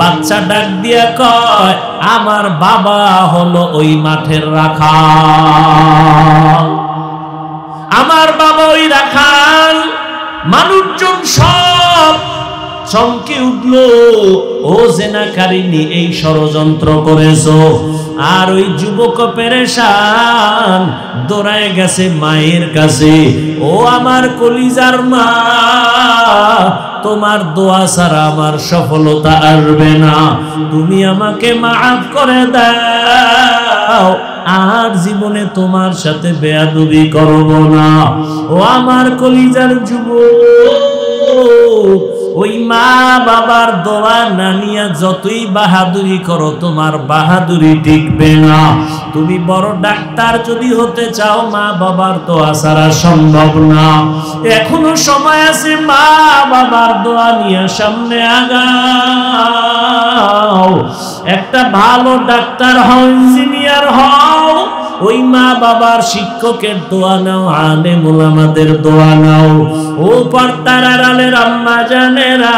বাচ্চা ডাক দিয়া কয়, আমার বাবা হলো ওই মাঠের রাখাল, আমার বাবা ওই রাখাল। মানুষজন সব চমকে উঠল, ও জিনাকারিনী, এই ষড়যন্ত্র করেছো। আর ওই যুবক পেরেশান দৌড়ায় গেছে মায়ের কাছে, ও আমার কলিজার মা, তোমার দোয়া ছাড়া আমার সফলতা আসবে না, তুমি আমাকে মাফ করে দাও, আর জীবনে তোমার সাথে বেয়াদবি করব না। ও আমার কলিজার যুবক, ওই মা বাবার দোয়া না নিয়া যতই বাহাদুরি করো, তোমার বাহাদুরি টিকবে না। তুমি বড় ডাক্তার যদি হতে চাও, মা বাবার দোয়া ছাড়া সম্ভব না। এখনো সময় আছে, মা বাবার দোয়া নিয়ে সামনে আগাও। একটা ভালো ডাক্তার হও, ইঞ্জিনিয়ার হও, ওই মা বাবার শিক্ষকের দোয়া নাও, আলেম ওলামাদের দোয়া নাও। ও পর্দার আড়ালের আম্মা জানেরা,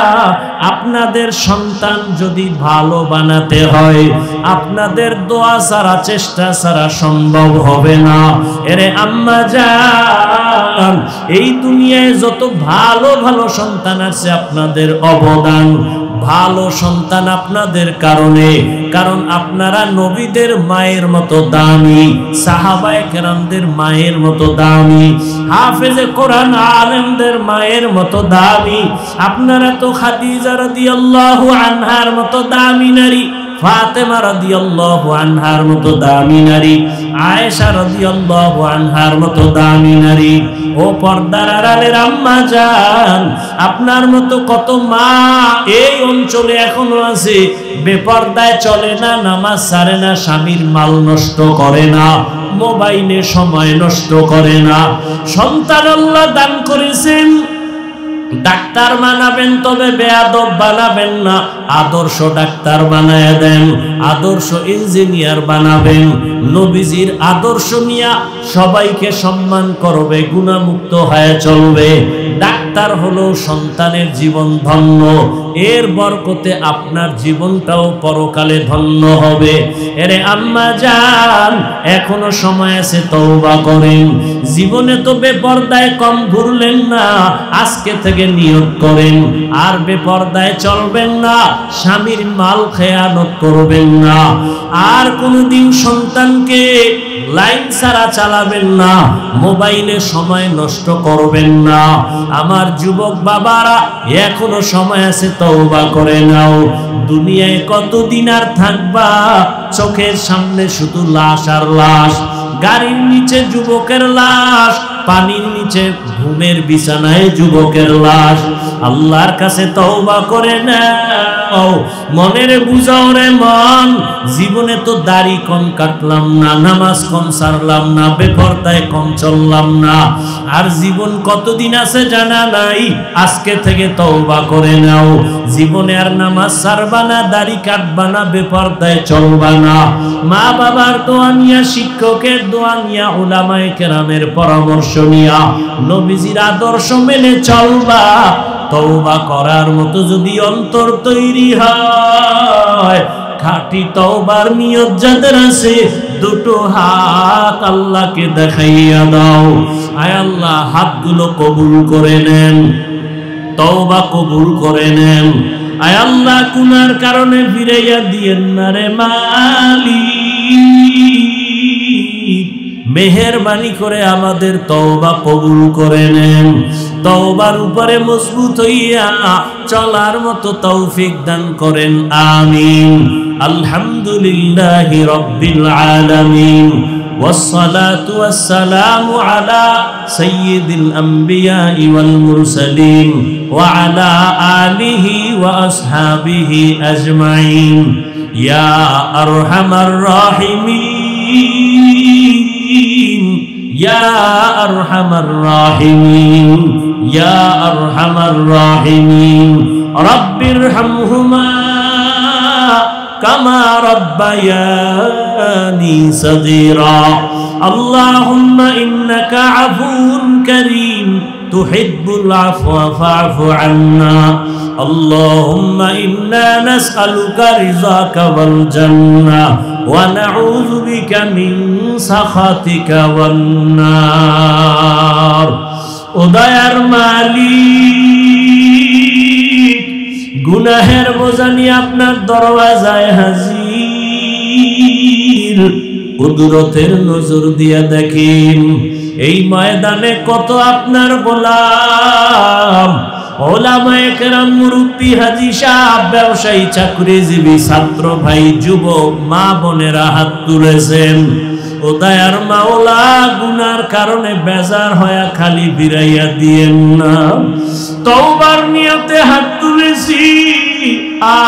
আপনাদের সন্তান যদি ভালো বানাতে হয়, আপনাদের দোয়া ছাড়া, চেষ্টা ছাড়া সম্ভব হবে না। এরে আম্মা জান, এই দুনিয়ায় যত ভালো ভালো সন্তান আছে, আপনাদের অবদান, ভালো সন্তান আপনাদের কারণে, কারণ আপনারা নবীদের মায়ের মতো দামি, সাহাবায়ে কেরামদের মায়ের মতো দামি, হাফেজে কোরআন আলেমদের মায়ের মতো দামি। আপনারা তো খাদিজা রাদিয়াল্লাহু আনহার মতো দামি নারী, ফাতেমা রাদিয়াল্লাহু আনহার মতো দামি নারী, আয়েশা রাদিয়াল্লাহু আনহার মতো দামি নারী। ও পর্দার আড়ালের আম্মা জান, আপনার মতো কত মা এই অঞ্চলে এখনো আছে, বেপর্দায় চলে না, নামাজ ছাড়ে না, স্বামীর মাল নষ্ট করে না, মোবাইলে সময় নষ্ট করে না। সন্তান আল্লাহ দান করেছেন, ডাক্তার বানাবেন, তবে বেয়াদব বানাবেন না, আদর্শ ডাক্তার বানায় দেন, আদর্শ ইঞ্জিনিয়ার বানাবেন। নবীজির আদর্শ নিয়ে সবাইকে সম্মান করবে, গুণামুক্ত হয়ে চলবে। ডাক্তার হলো সন্তানের জীবন ধন্য, এর বরকতে আপনার জীবনটাও পরকালে ধন্য হবে। এরে আম্মা জান, এখনো সময় আছে, তওবা করেন। জীবনে তো বেপরদায় কম ঘুরলেন না, আজকে থেকে নিয়ত করেন আর বেপরদায় চলবেন না, স্বামীর মাল খেয়ানত করবেন না, আর কোনদিন সন্তানকে লাইন ছাড়া চালাবেন না, মোবাইলে সময় নষ্ট করবেন না। আমার যুবক বাবারা, এখনো সময় আছে, তওবা করে নাও। দুনিয়ায় কতদিন আর থাকবা? চোখের সামনে শুধু লাশ আর লাশ, গাড়ির নিচে যুবকের লাশ, পানির নিচে ঘুমের বিছানায় যুবকের লাশ। আল্লাহর কাছে তওবা করে নাও, মনের বুঝাও রে মন, জীবনে তো দাড়ি কম কাটলাম না, নামাজ কম ছাড়লাম না, বেপরদায় কম চললাম না, আর জীবন কতদিন আছে জানা নাই। আজকে থেকে তওবা করে নাও, জীবনে আর নামাজ ছাড়বা না, দাড়ি কাটবা না, বেপরদায় চলবা না। মা বাবার দোয়া নিয়া, শিক্ষকের দোয়া নিয়া, উলামায়ে কেরামের পরামর্শ নিয়া, নবীজির আদর্শ মেনে চলবা। তওবা করার মতো যদি অন্তর তৈরি হয়, খাঁটি তওবার নিয়ত যাদের আছে, দুটো হাত আল্লাহকে দেখাইয়া দাও। আয় আল্লাহ, হাতগুলো কবুল করে নেন, তওবা কবুল করে নেন। আয় আল্লাহ, গুনার কারণে ফিরাইয়া দিয়েন না রে মালিক, মেহেরবানি করে আমাদের তওবা কবুল করে নেন। তওবার উপরে মজবুত হইয়া চলার মতো তৌফিক দান করেন, আমিন। আলহামদুলিল্লাহি রাব্বিল আলামিন, ওয়াসসালাতু ওয়াসসালামু আলা সাইয়্যিদিল আমবিয়াই ওয়াল মুরসালিন ওয়া আলা আলিহি ওয়া আসহাবিহি আজমাইন। ইয়া আরহামার রাহিমিন, ইয়া আরহামার রাহিমিন, ইয়া আরহামার রাহিমিন। রাব্বিরহামহুমা কামা রাব্বায়ানি সগীরা। আল্লাহুম্মা ইন্নাকা আফুউন কারীম তুহিব্বুল আফওয়া ফা'ফু আন্না। আল্লাহুম্মা ইন্না নাসআলুকা রিযাকা ওয়াল জান্নাহ ওয়া নাউযু বিকা মিন সাখাতিকা ওয়ান নার। ও দয়ার মালিক, গুনাহের বোঝা নিয়ে আপনার দরওয়াজায় হাজির। কুদরতের নজর দিয়া দেখেন এই ময়দানে কত আপনার গোলাম, ওলামায়ে কেরাম, মুরব্বী, হাজী সাহেব, ব্যবসায়ী, চাকরিজীবী, ছাত্র ভাই, যুবক, মা বোনেরা হাত তুলেছেন। ও দয়ার মাওলা, গুনার কারণে বেজার হয়ে খালি বিরাইয়া দিয়েন না। তওবার নিয়তে হাত তুলেছি,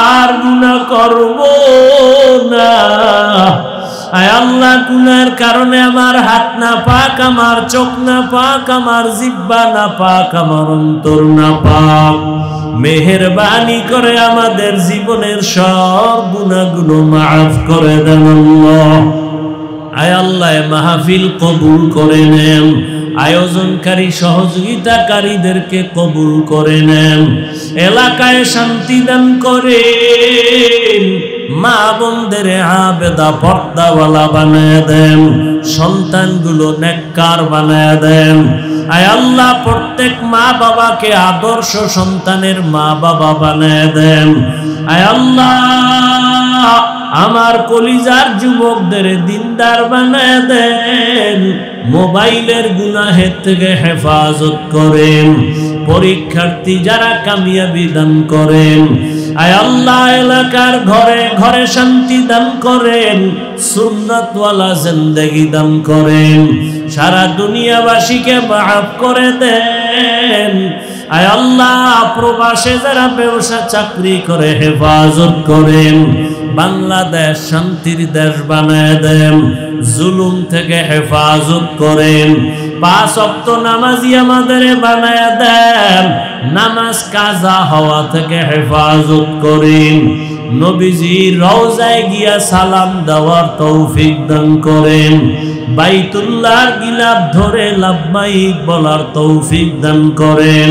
আর গুনাহ করব না। আয় আল্লাহ, গুনার কারণে আমার হাত না পাক, আমার চোখ না পাক, আমার জিহ্বা না পাক, আমার অন্তর না পাক। মেহেরবানি করে আমাদের জীবনের সব গুনাহগুলো মাফ করে দেন আল্লাহ। আয় আল্লাহ, মাহফিল কবুল করে নেন, আয়োজনকারী সহযোগিতাকারীদেরকে কবুল করে নেন, এলাকায় শান্তি দান করেন, মা বোনদের আবেদা পর্দাওয়ালা বানায় দেন, সন্তানগুলো নেককার বানায় দেন। আয় আল্লাহ, প্রত্যেক মা বাবাকে আদর্শ সন্তানের মা বাবা বানায় দেন। আয় আল্লাহ, আমার কলিজার যুবকদের দিনদার বানায় দেন, মোবাইলের গুনাহের থেকে হেফাজত করেন, পরীক্ষার্থী যারা কামিয়াবি দান করেন। আয় আল্লাহ, এলাকার ঘরে ঘরে শান্তি দান করেন, সুন্নাতওয়ালা জিন্দেগি দান করেন, সারা দুনিয়াবাসীকে মাফ করে দেন। আয় আল্লাহ, প্রবাসে যারা ব্যবসা চাকরি করে হেফাজত করেন, বাংলাদেশ শান্তির দেশ বানায় দেন, জুলুম থেকে হেফাজত করেন, 5 ওয়াক্ত নামাজি আমাদের বানায় দেন, নামাজ কাজা হওয়া থেকে হেফাজত করেন, নবীজির রওজায় গিয়া সালাম দেওয়ার তৌফিক দান করেন, বাইতুল্লাহর গিলাফ ধরে লাব্বাইক বলার তৌফিক দান করেন।